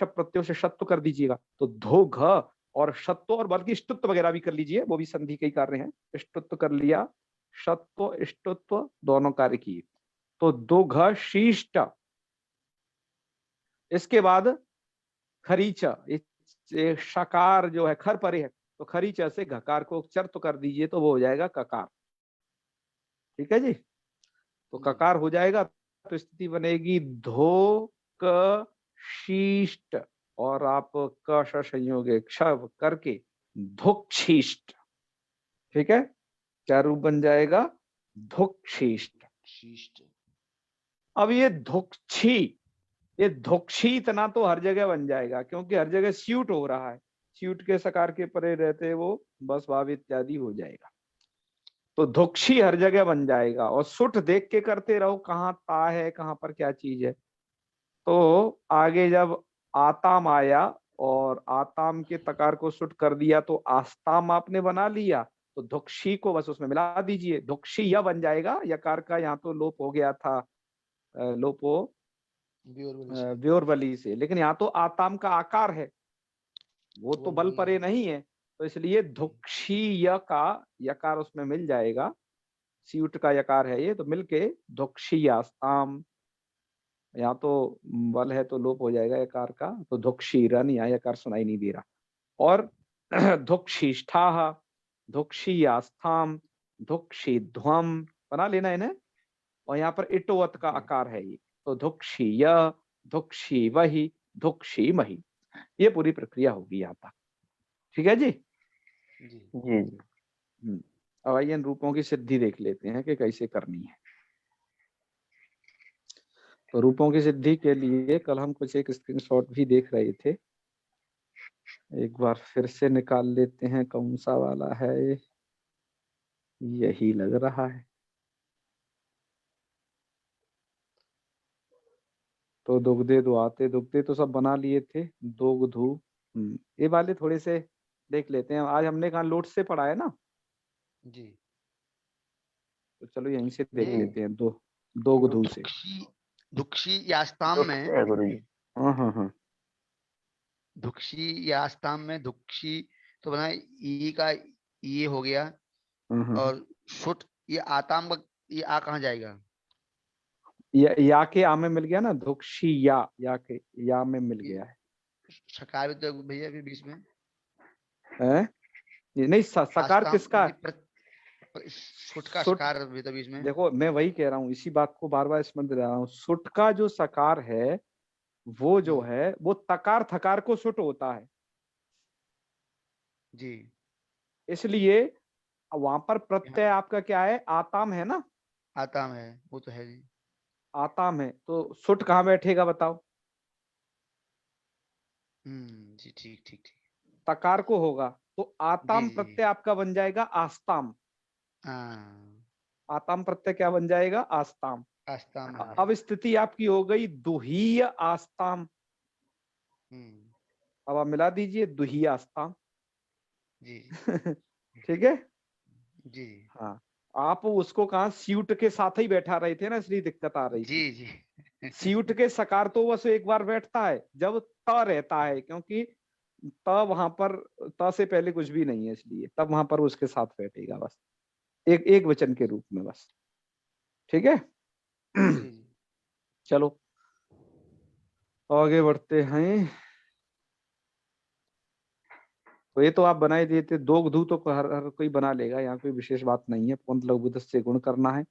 प्रत्यय से शत्व कर दीजिएगा, तो धो घ और शत्व, और बल्कि ष्टुत्व वगैरह भी कर लीजिए, वो भी संधि के ही कार्य हैं। ष्टुत्व कर लिया, शत्व ष्टुत्व दोनों कार्य किए, तो दो घ शीष्ट। इसके बाद खरीच, शकार जो है खर परे है, तो खरीच से घकार को चर्त कर दीजिए, तो वो हो जाएगा ककार। ठीक है जी, तो ककार हो जाएगा। तो स्थिति बनेगी धो क शीष्ट, और आप क श संयोग क्षव करके धुक्षिष्ट। ठीक है, क्या रूप बन जाएगा, धुक्षिष्ट। अब ये धुक्षी, ये धुक्षी इतना तो हर जगह बन जाएगा, क्योंकि हर जगह स्यूट हो रहा है, स्यूट के सकार के परे रहते वो बस भाव इत्यादि हो जाएगा, तो धुक्षी हर जगह बन जाएगा। और सुठ देख के करते रहो, कहाँ ता है, कहाँ पर क्या चीज है। तो आगे जब आताम आया और आताम के तकार को सुट कर दिया, तो आस्ताम आपने बना लिया, तो धुक्षी को बस उसमें मिला दीजिए, धुक्षी यह बन जाएगा। यकार का यहाँ तो लोप हो गया था, लोपो व्योरबली से, लेकिन यहाँ तो आताम का आकार है, वो तो बल परे नहीं है, तो इसलिए धुक्षीय का यकार उसमें मिल जाएगा। सीउट का यकार है ये, तो मिलके धुक्षीयास्ताम, यहाँ तो बल है तो लोप हो जाएगा यकार का, तो धुक्षीरन, यहाँ यकार सुनाई नहीं दे रहा। और धुक्षिष्ठा, धुक्षीयास्थाम, धुक्षिध्वम बना लेना इन्हें, और यहाँ पर इटोवत का आकार है ये, तो धुक्षीय, धुक्षी वही, धुक्षी मही, ये पूरी प्रक्रिया होगी यहाँ तक। ठीक है जी, जी जी। अब आइए इन रूपों की सिद्धि देख लेते हैं कि कैसे करनी है। तो रूपों की सिद्धि के लिए कल हम कुछ एक स्क्रीनशॉट भी देख रहे थे, एक बार फिर से निकाल लेते हैं। कौन सा वाला है, यही लग रहा है। तो दुग्धे दुआते, दुग्धे तो सब बना लिए थे, दुग्धु, ये वाले थोड़े से देख लेते हैं। आज हमने कहा लोट से पढ़ा है ना जी, तो चलो यहीं से देख जी। लेते हैं, दुग्धु से। धुक्षी यास्ताम दुख में, से है गुरु जी। हाँ, धुक्षी यास्ताम में धुक्षी तो बना ई का ये हो गया, हाँ। और शुट ये आताम का ये आ कहाँ जाएगा, या के आ में मिल गया ना, धुक्षी या के या में मिल गया है। सकार भी तो भैया फिर बीच में हैं? ये नहीं, सकार आस्ताम किसका है? शुट का सुट, सकार भी तो बीच में। देखो मैं वही कह रहा हूँ, इसी बात को बार बार स्मरण दिला रहा हूँ। सुट का जो सकार है वो जो है वो तकार थकार को सुट होता है, जी, इसलिए वहां पर प्रत्यय आपका क्या है, आताम है ना, आताम है, वो तो है जी। आताम है, तो सुट कहाँ बैठेगा बताओ, जी, ठीक ठीक ठीक। तकार को होगा, तो आताम जी प्रत्यय आपका बन जाएगा आस्ताम। हाँ, आताम प्रत्यय क्या बन जाएगा, आस्ताम। आस्ताम है। अब स्थिति आपकी हो गई दुहीय आस्ताम। अब आप मिला दीजिए दुहीय आस्ताम। जी ठीक है, जी हाँ। आप उसको कहा सीउट के साथ ही बैठा रहे थे ना, इसलिए दिक्कत आ रही थी। जी जी सीउट के सकार तो बस एक बार बैठता है जब त रहता है, क्योंकि त वहां पर, त से पहले कुछ भी नहीं है, इसलिए तब वहां पर उसके साथ बैठेगा बस, एक वचन के रूप में बस। ठीक है जी चलो आगे बढ़ते हैं। तो ये तो आप बनाए दिए थे, दोगधू तो हर कोई बना लेगा, यहाँ कोई विशेष बात नहीं है। पुंत लघु से गुण करना है,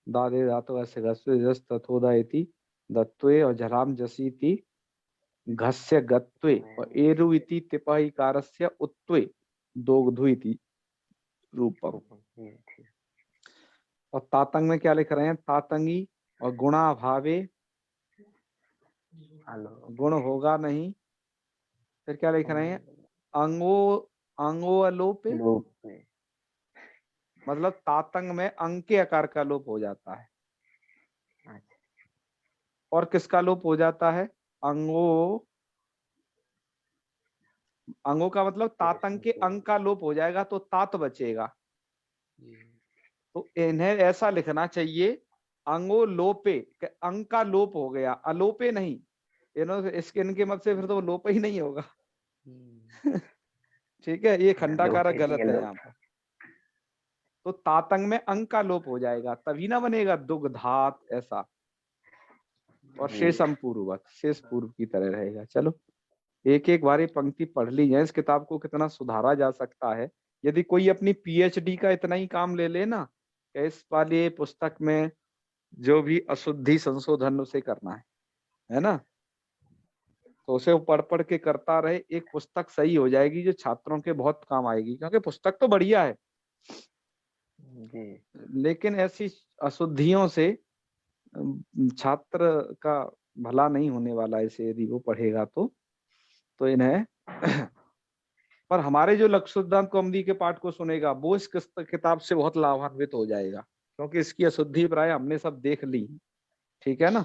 दादे दातो ऐसे घस्वे जस तथोदा इति दत्वे और झलाम जसी थी घस्य गत्वे और एरु इति तिपः इकारस्य उत्त्वे दोग्धु इति रूपम। और तातंग में क्या लिख रहे हैं? तातंगी और गुणा भावे, गुण होगा नहीं। फिर क्या लिख रहे हैं? अंगो अंगो अलोप, मतलब तातंग में अंग के आकार का लोप हो जाता है। और किसका लोप हो जाता है? अंगो, अंगों का मतलब तातंग के अंग का लोप हो जाएगा तो तात बचेगा। तो इन्हें ऐसा लिखना चाहिए, अंगो लोपे, अंग का लोप हो गया, अलोपे नहीं। इसके इनके मत से फिर तो लोप ही नहीं होगा। ठीक है, ये खंडाकारक गलत है यहाँ पर। तो तातंग में अंग का लोप हो जाएगा, तभी ना बनेगा दुग्धात ऐसा। और शेषम पूर्वक, शेष पूर्व की तरह रहेगा। चलो एक एक बारी पंक्ति पढ़ ली जाए, इस किताब को कितना सुधारा जा सकता है। यदि कोई अपनी पीएचडी का इतना ही काम ले लेना, इस वाली पुस्तक में जो भी अशुद्धि संशोधन उसे करना है ना, तो उसे पढ़ पढ़ के करता रहे, एक पुस्तक सही हो जाएगी जो छात्रों के बहुत काम आएगी। क्योंकि पुस्तक तो बढ़िया है लेकिन ऐसी अशुद्धियों से छात्र का भला नहीं होने वाला है इसे यदि वो पढ़ेगा तो इन्हें पर हमारे जो लक्ष्य सिद्धांत कौमुदी के पाठ को सुनेगा वो इस किताब से बहुत लाभान्वित हो जाएगा, क्योंकि इसकी अशुद्धि प्राय हमने सब देख ली। ठीक है ना?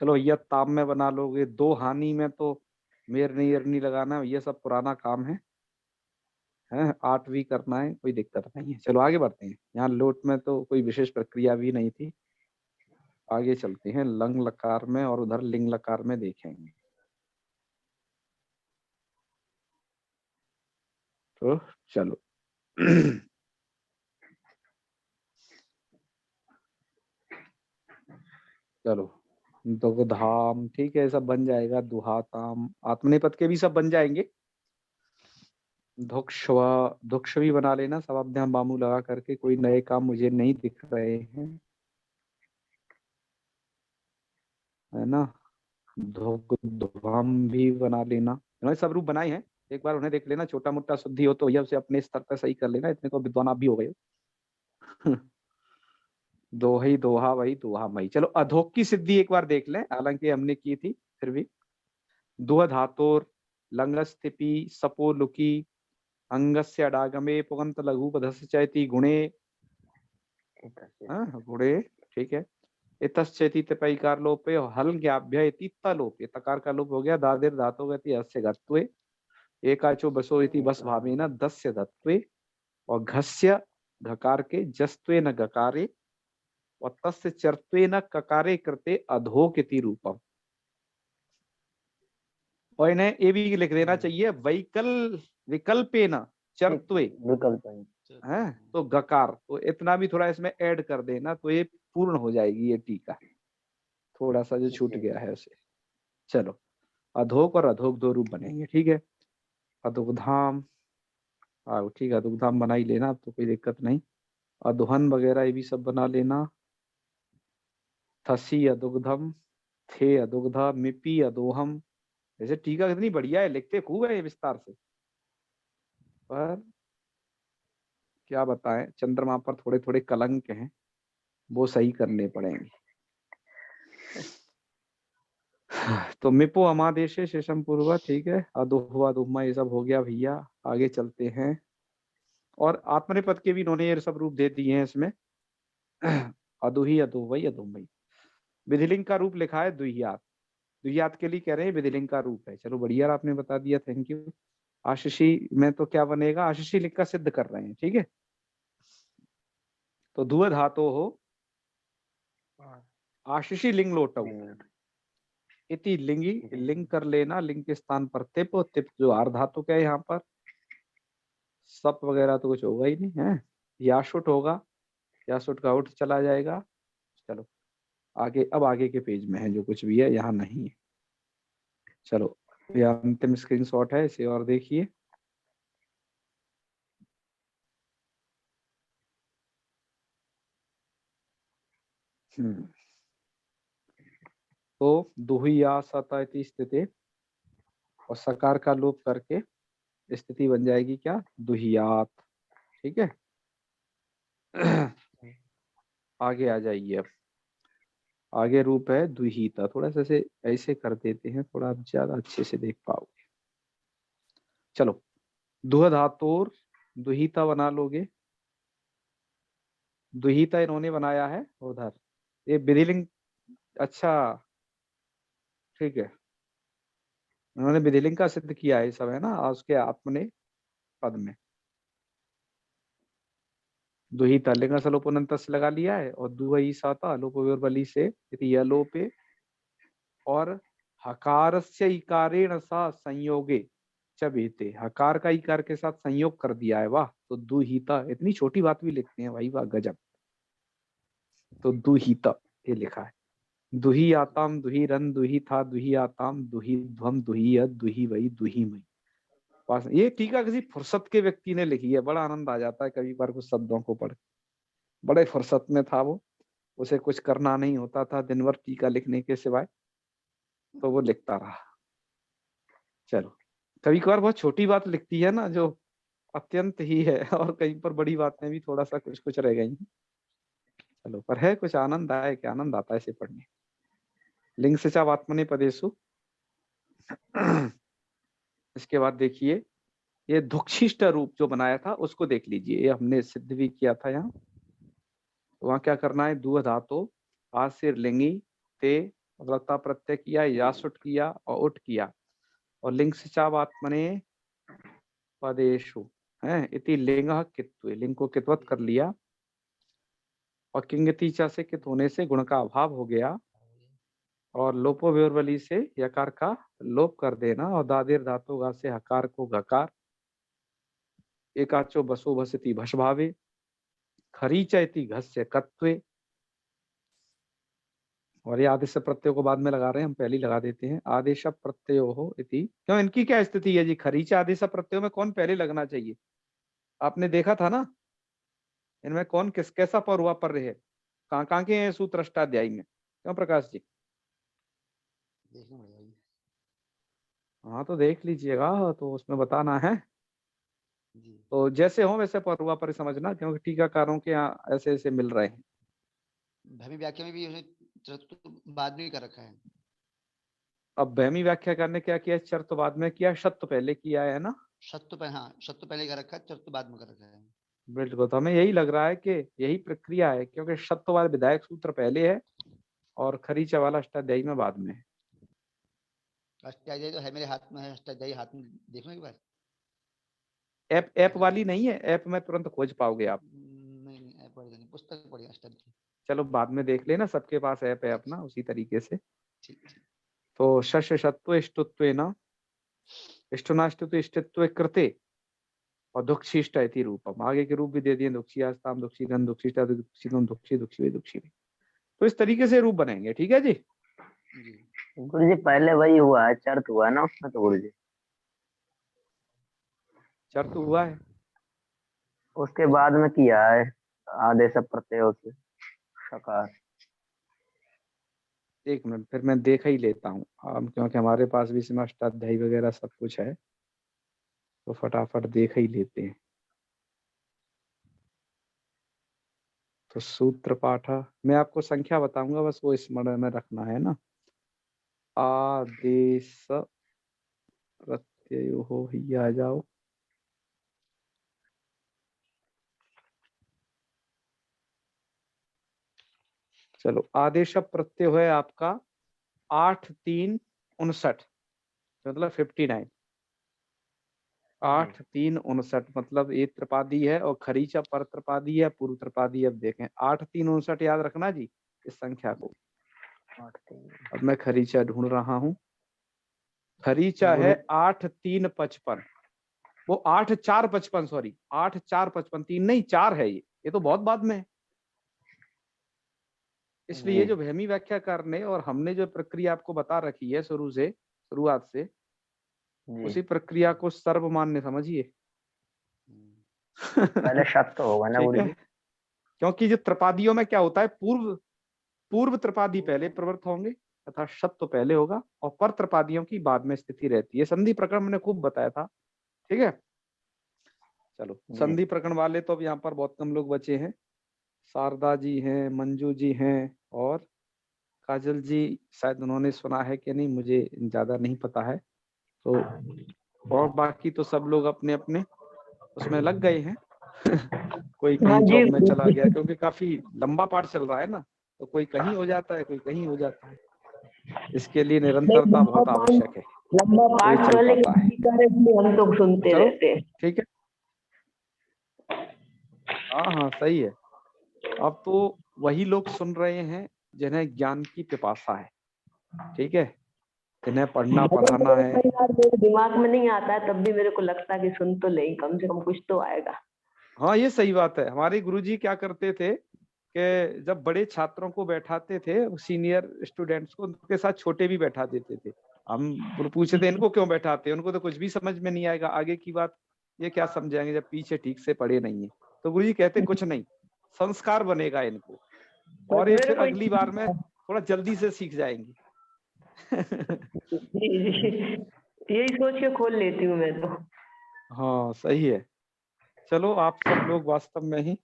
चलो यह ताम में बना लोगे, दो हानि में तो मेरनी एरनी लगाना, ये सब पुराना काम है। 8वीं करना है, कोई दिक्कत नहीं है। चलो आगे बढ़ते हैं। यहाँ लोट में तो कोई विशेष प्रक्रिया भी नहीं थी। आगे चलते हैं लंग लकार में और उधर लिंग लकार में देखेंगे। तो चलो चलो दुग्धाम, ठीक है, सब बन जाएगा। दुहाताम, आत्मनेपद के भी सब बन जाएंगे। धुक्ष्व, धुक्ष भी बना लेना शब्दाभ्याम बामू लगा करके। कोई नए काम मुझे नहीं दिख रहे हैं, है ना? धुग्ध्वम भी बना लेना। उन्होंने सब रूप बनाए हैं, एक बार उन्हें देख लेना। छोटा मोटा शुद्धि हो तो यह उसे अपने स्तर पर सही कर लेना, इतने तो विद्वान आप भी हो गए हो। दोही दोहा वही दोहा मई। चलो अधोक की सिद्धि एक बार देख लें, हालांकि हमने की थी फिर भी। दुह धातोर लंगस्थिपि सपो लुकी अंगस्य अडागमे पुगंत लघु पधस्य चैति गुणे, गुणे, ठीक है। इतश्चेति तपैकार लोपे हल ज्ञाभ्य इति तलोपे, तकार का लोप हो गया। दादिर धातु गति अस्य गत्वे एकाचो बसो इति बस भावेन दस्य दत्वे, और घस्य घकार के जस्त्वे न गकारे और तस्य चर्त्वे न ककारे कृते अधोक इति रूपम। और इन्हें ये भी लिख देना चाहिए विकल्पे न चर्त्वे, है तो गकार, तो इतना भी थोड़ा इसमें ऐड कर देना तो ये पूर्ण हो जाएगी ये टीका। थोड़ा सा जो छूट गया है उसे। चलो अधोक और अधोक दो रूप बनेंगे। ठीक है, अधोधाम आओ, ठीक है, अधोधाम बना ही लेना तो कोई दिक्कत नहीं। अधोहन वगैरह ये भी सब बना लेना। थसी अदुग्धम, थे अदुग्धा, मिपी अदोहम। जैसे टीका कितनी बढ़िया है, लिखते खूब है ये विस्तार से, पर क्या बताएं चंद्रमा पर थोड़े थोड़े कलंक हैं, वो सही करने पड़ेंगे। तो मिपो अमादेश शेषम पूर्वा, ठीक है। अदोहवा दुहमा ये सब हो गया भैया। आगे चलते हैं। और आत्मनेपद के भी इन्होंने ये सब रूप दे दिए हैं इसमें। अदुही अदुवई अदुमई। विधिलिंग का रूप लिखा है दुहियात, दुहियात के लिए कह रहे हैं विधिलिंग का रूप है। चलो बढ़िया, आपने बता दिया, थैंक यू। आशीषी में तो क्या बनेगा, आशीषी लिख का सिद्ध कर रहे हैं। ठीक है, तो धुआ धातो हो आशीषी लिंग लोटव इति लिंगी, लिंग कर लेना। लिंग के स्थान पर तिप, तिप जो आर्ध धातु का है यहाँ पर। सप वगैरह तो कुछ होगा ही नहीं है। याशुट होगा, याशुट का उठ चला जाएगा। चलो आगे, अब आगे के पेज में है जो कुछ भी है, यहाँ नहीं है। चलो ये अंतिम स्क्रीनशॉट है, इसे और देखिए। तो दुहिया सत इति स्थिते, और सकार का लोप करके स्थिति बन जाएगी क्या, दुहियात। ठीक है। आगे आ जाइए। अब आगे रूप है दुहिता। थोड़ा सा ऐसे ऐसे कर देते हैं, थोड़ा आप ज्यादा अच्छे से देख पाओगे। चलो, दुह धातुर दुहिता बना लोगे। दुहिता इन्होंने बनाया है उधर, ये विधिलिंग। अच्छा, ठीक है, उन्होंने विधिलिंग का सिद्ध किया है सब, है ना, उसके आत्मने पद में दुहिता लिंग सलोपनंत से लगा लिया है, और दुहई साता लोपविर्बली से इति अलोपे, और हकारस्य इकारेण सा संयोगे च बीते, हकार का इकार के साथ संयोग कर दिया है। वाह, तो दुहिता, इतनी छोटी बात भी लिखते हैं भाई, वाह गजब। तो दुहिता ये लिखा है। दुही आताम दुही रन दुही था दुही आताम दुही ध्वम दुही दुही वही दुही मई। पास ये टीका किसी फुर्सत के व्यक्ति ने लिखी है। बड़ा आनंद आ जाता है कभी बार कुछ शब्दों को पढ़, बड़े फुर्सत में था वो, उसे कुछ करना नहीं होता था दिन भर टीका लिखने के सिवाय, तो वो लिखता रहा। चलो, कभी कभार बहुत छोटी बात लिखती है ना, जो अत्यंत ही है, और कहीं पर बड़ी बातें भी थोड़ा सा कुछ कुछ रह गई। चलो, पर है कुछ आनंद आए, क्या आनंद आता है इसे पढ़ने। लिंग से चावात्मने पदेशु। इसके बाद देखिए, ये धुक्षिष्ट रूप जो बनाया था उसको देख लीजिए, ये हमने सिद्ध भी किया था यहाँ। तो वहां क्या करना है, दुह धातु आसिर लिंगी ते व्रता प्रत्यय किया, यासुट किया और उठ किया, और लिंग से चावात्मने पदेशु है इति लिंग कित्व, लिंग को कित्वत कर लिया, और किंगतीचा से कित होने से गुण का अभाव हो गया, और लोपो व्योरबली से यकार का लोप कर देना, और दादिर धातु गा से हकार को गकार, एकाचो बसो भसति भसभावे, खरीच इति घस्य कत्वे, और ये आदेश प्रत्यय को बाद में लगा रहे हैं, हम पहले ही लगा देते हैं। आदेश प्रत्ययो हो इति, क्यों, इनकी क्या स्थिति है जी, खरीच आदेश प्रत्यय में कौन पहले लगना चाहिए, आपने देखा था ना, इनमें कौन किस कैसा पर हुआ पर रहे, कहाँ के हैं सूत्र अष्टाध्यायी में, क्यों प्रकाश जी। हाँ, तो देख लीजिएगा, तो उसमें बताना है। तो जैसे हो वैसे पर हुआ पर समझना, क्योंकि टीकाकारों के यहाँ ऐसे ऐसे मिल रहे हैं। भूमि व्याख्या में भी बाद में कर रखा है। अब बहमी व्याख्या करने क्या किया, चर तो बाद में किया, शत तो पहले किया है ना। शत तो पहले, हाँ, शत तो पहले कर रखा है, चर तो बाद में कर रखा है। बिल्कुल, तो हमें यही लग रहा है कि यही प्रक्रिया है, क्योंकि शत वाला विधायक सूत्र पहले है और खरीचा वाला अष्टाध्यायी में बाद में है। अष्टाध्यायी तो है मेरे हाथ में, है अष्टाध्यायी हाथ में, देखो एक बार। ऐप वाली नहीं है, ऐप में तुरंत खोज पाओगे आप। नहीं, ऐप वाली नहीं, पुस्तक पढ़ी अष्टाध्यायी। चलो बाद में देख लेना, सबके पास ऐप है अपना, उसी तरीके से। ठीक। तो शश शत्व इष्टुत्व न इष्टुनाष्टुत्व इष्टित्व कृते, और दुक्षिष्ट इति रूपम, आगे के रूप भी दे दिए, दुक्षियास्ताम दुक्षिगन दुक्षिष्टा दुक्षितम दुक्षी दुक्षी दुक्षी। तो इस तरीके से रूप बनेंगे। ठीक है जी। गुरु जी पहले वही हुआ है, चर्त हुआ है ना उसमें, तो गुरु जी चर्त हुआ है, उसके बाद में किया है आदेश प्रत्यय से सकार। एक मिनट, फिर मैं देख ही लेता हूँ, क्योंकि हमारे पास भी इसमें अष्टाध्यायी वगैरह सब कुछ है, तो फटाफट देख ही लेते हैं। तो सूत्र पाठ मैं आपको संख्या बताऊंगा, बस वो स्मरण में रखना है ना। आदेश प्रत्यय हो ही आ जाओ। चलो, आदेश प्रत्यय है आपका 8-3-59, मतलब 59। 8-3-59 मतलब एक त्रिपादी है, और खरीचा पर त्रिपादी है, पूर्व त्रिपादी। अब देखें 8-3-59 याद रखना जी इस संख्या को। अब मैं खरीचा ढूंढ रहा हूँ। खरीचा है 8-3-55, वो 8-4-55, सॉरी 8-4-55, 3 नहीं 4 है, ये तो बहुत बाद में है। इसलिए जो भैमी व्याख्याकार ने और हमने जो प्रक्रिया आपको बता रखी है शुरुआत से, उसी प्रक्रिया को सर्वमान्य समझिए। पहले शत तो होगा ना गुरु जी, क्योंकि जो त्रिपादियों में क्या होता है, पूर्व त्रिपादी पहले प्रवृत्त होंगे, तथा शत तो पहले होगा और परत्रपादियों की बाद में स्थिति रहती है। संधि प्रकरण मैंने खूब बताया था, ठीक है। चलो संधि प्रकरण वाले तो अब यहाँ पर बहुत कम लोग बचे हैं। शारदा जी हैं, मंजू जी हैं और काजल जी, शायद उन्होंने सुना है कि नहीं मुझे ज्यादा नहीं पता है। तो और बाकी तो सब लोग अपने अपने उसमें लग गए हैं। कोई हाँ कहीं जी जॉब में चला गया, क्योंकि काफी लंबा पाठ चल रहा है ना, तो कोई कहीं हो जाता है, कोई कहीं हो जाता है। इसके लिए निरंतरता बहुत आवश्यक है, लंबा कोई पाठ चल वाले पाता है। हम तो सुनते चलो रहते हैं। ठीक है, हाँ हाँ सही है। अब तो वही लोग सुन रहे हैं जिन्हें ज्ञान की पिपासा है, ठीक है, जिन्हें पढ़ना पढ़ाना है। कई बार मेरे दिमाग में नहीं आता है, तब भी मेरे को लगता है कि सुन तो ले, कम से कम कुछ तो आएगा। हाँ ये सही बात है। हमारे गुरुजी क्या करते थे कि जब बड़े छात्रों को बैठाते थे, सीनियर स्टूडेंट्स को, उनके साथ छोटे भी बैठा देते थे। हम पूछते थे इनको क्यों बैठाते हैं, उनको तो कुछ भी समझ में नहीं आएगा, आगे की बात ये क्या समझाएंगे जब पीछे ठीक से पढ़े नहीं है। तो गुरुजी कहते कुछ नहीं, संस्कार बनेगा इनको, और ये फिर अगली बार में थोड़ा जल्दी से सीख जाएंगे। यही सोच के खोल लेती हूँ मैं तो। हाँ सही है। चलो आप सब लोग वास्तव में ही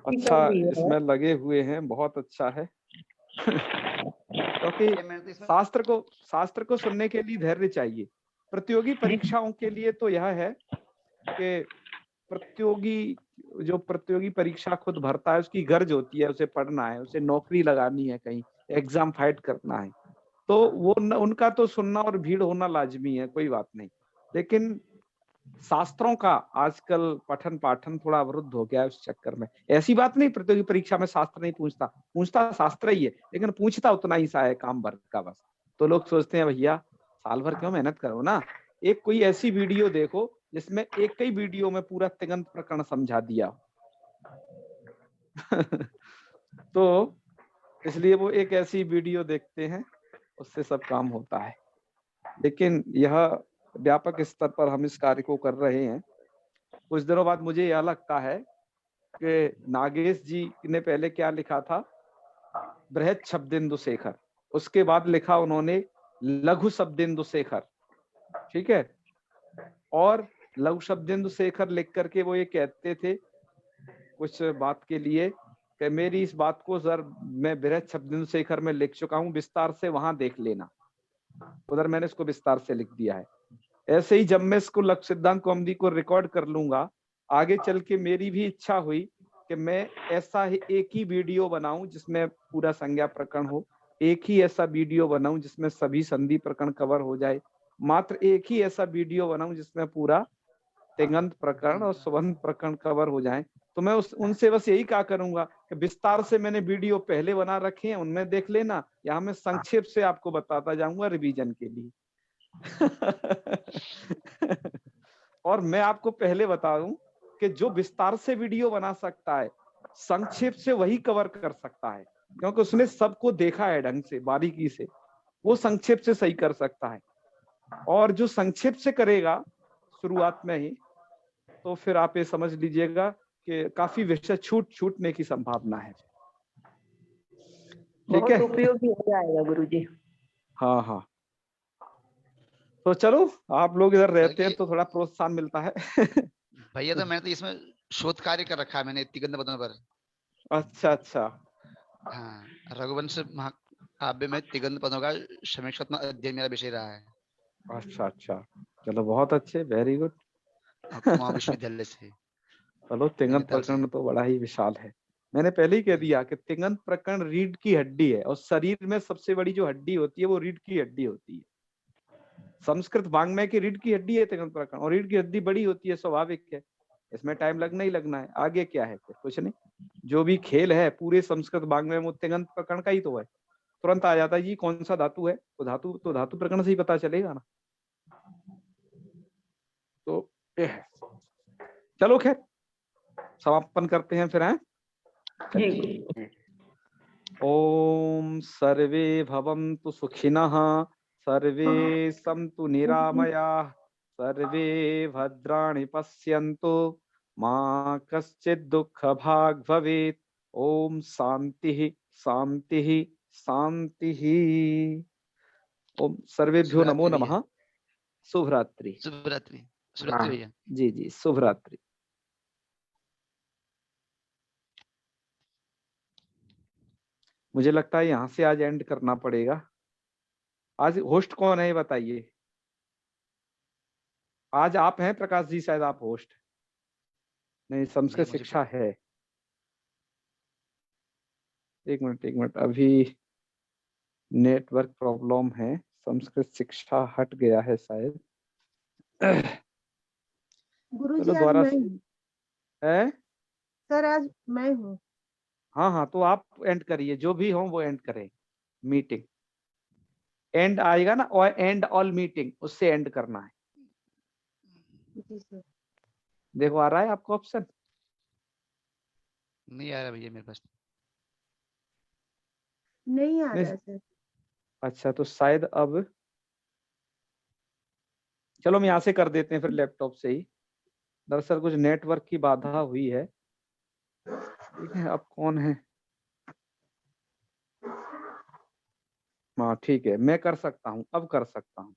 अच्छा इसमें लगे हुए हैं, बहुत अच्छा है। क्योंकि शास्त्र को सुनने के लिए धैर्य चाहिए। प्रतियोगी परीक्षाओं के लिए तो यह है कि प्रतियोगी परीक्षा खुद भरता है, उसकी गर्ज होती है, उसे पढ़ना है, उसे नौकरी लगानी है, कहीं एग्जाम फाइट करना है, तो वो उनका तो सुनना और भीड़ होना लाजमी है, कोई बात नहीं। लेकिन शास्त्रों का आजकल पठन पाठन थोड़ा अवरुद्ध हो गया है उस चक्कर में। ऐसी बात नहीं प्रतियोगी परीक्षा में शास्त्र नहीं पूछता शास्त्र ही है, लेकिन पूछता उतना ही सा है, काम भर का बस। तो लोग सोचते हैं भैया साल भर क्यों मेहनत करो ना, एक कोई ऐसी वीडियो देखो जिसमें एक ही वीडियो में पूरा तिङंत प्रकरण समझा दिया। तो इसलिए वो एक ऐसी वीडियो देखते हैं, उससे सब काम होता है। लेकिन यह व्यापक स्तर पर हम इस कार्य को कर रहे हैं। कुछ दिनों बाद मुझे यह लगता है कि नागेश जी ने पहले क्या लिखा था, बृहत शब्देन्दु शेखर, उसके बाद लिखा उन्होंने लघु शब्देन्दु शेखर, ठीक है। और लघु शब्देन्दु शेखर लिख करके वो ये कहते थे कुछ बात के लिए कि मेरी इस बात को सर मैं बृहत शब्देन्दु शेखर में लिख चुका हूँ, विस्तार से वहां देख लेना। उधर मैंने इसको विस्तार से लिख दिया है। ऐसे ही जब मैं इसको लक्ष्य सिद्धांत कौमुदी को रिकॉर्ड कर लूंगा, आगे चल के मेरी भी इच्छा हुई कि मैं ऐसा ही एक ही वीडियो बनाऊं जिसमें पूरा संज्ञा प्रकरण हो, एक ही ऐसा वीडियो बनाऊं जिसमें सभी संधि प्रकरण कवर हो जाए, मात्र एक ही ऐसा वीडियो बनाऊं जिसमें पूरा तिङंत प्रकरण और सुबंध प्रकरण कवर हो जाए। तो मैं उनसे बस यही कहा करूंगा कि विस्तार से मैंने वीडियो पहले बना रखे हैं, उनमें देख लेना, यहाँ मैं संक्षेप से आपको बताता जाऊंगा रिवीजन के लिए। और मैं आपको पहले बता दूं कि जो विस्तार से वीडियो बना सकता है, संक्षेप से वही कवर कर सकता है, क्योंकि उसने सबको देखा है ढंग से, बारीकी से, वो संक्षेप से सही कर सकता है। और जो संक्षेप से करेगा शुरुआत में ही, तो फिर आप ये समझ लीजिएगा कि काफी विषय छूटने की संभावना है। ठीक है, बहुत उपयोगी हो जाएगा गुरुजी। हाँ हाँ। तो चलो आप लोग इधर रहते हैं तो थोड़ा प्रोत्साहन मिलता है। भैया तो मैंने तो इसमें शोध कार्य कर रखा है मैंने तिङंत पदों पर। अच्छा अच्छा। हाँ, रघुवंश महाकाव्य में तिङंत पदों का समीक्षात्मक अध्ययन मेरा विषय रहा है। अच्छा अच्छा, चलो बहुत अच्छे, वेरी गुड। विश्वविद्यालय से। चलो तिङंत प्रकरण तो बड़ा ही विशाल है। मैंने पहले ही कह दिया कि तिङंत प्रकरण रीढ़ की हड्डी है, और शरीर में सबसे बड़ी जो हड्डी होती है वो रीढ़ की हड्डी होती है। संस्कृत वाङ्मय की रीढ़ की हड्डी है तिङंत प्रकरण, और रीढ़ की हड्डी बड़ी होती है, स्वाभाविक है, इसमें टाइम लगना ही लगना है। आगे क्या है फिर, कुछ नहीं। जो भी खेल है पूरे संस्कृत वाङ्मय में तिङंत प्रकरण का ही तो है। तुरंत आ जाता है जी कौन सा धातु है, तो धातु प्रकरण से ही पता चलेगा ना। तो ये है। चलो खैर समापन करते हैं फिर, हैं। ओम सर्वे भवन्तु सुखिनः, सर्वे सन्तु निरामयाः, सर्वे भद्राणि पश्यन्तु, मा कश्चित् दुःखभाग् भवेत्। ओम शांति शांति शांति ही। ओम सर्वेभ्यो नमो शुभरात्रि भैया। नमः। शुभ रात्रि। शुभरात्रि। हाँ शुभरात्रि भैया। जी जी, शुभ रात्रि। मुझे लगता है यहाँ से आज एंड करना पड़ेगा। आज होस्ट कौन है ये बताइए। आज आप हैं प्रकाश जी, शायद आप होस्ट। नहीं, नहीं संस्कृत मुझे शिक्षा है। एक मिनट, अभी नेटवर्क प्रॉब्लम है। संस्कृत शिक्षा हट गया है शायद। गुरुजी चलो आज दोबारा मैं से हूँ। है। सर आज मैं हूँ। हाँ हाँ, तो आप एंड करिए, जो भी हो वो एंड करें मीटिंग। एंड आएगा ना, और एंड ऑल मीटिंग, उससे एंड करना है। जी सर। देखो आ रहा है आपको ऑप्शन। नहीं आ रहा भैया मेरे पास। नहीं आ नहीं, रहा है सर। अच्छा तो शायद अब, चलो हम यहाँ से कर देते हैं फिर लैपटॉप से ही। दरअसल कुछ नेटवर्क की बाधा हुई है। ठीक है, अब कौन है। हाँ ठीक है, मैं कर सकता हूँ, अब कर सकता हूँ।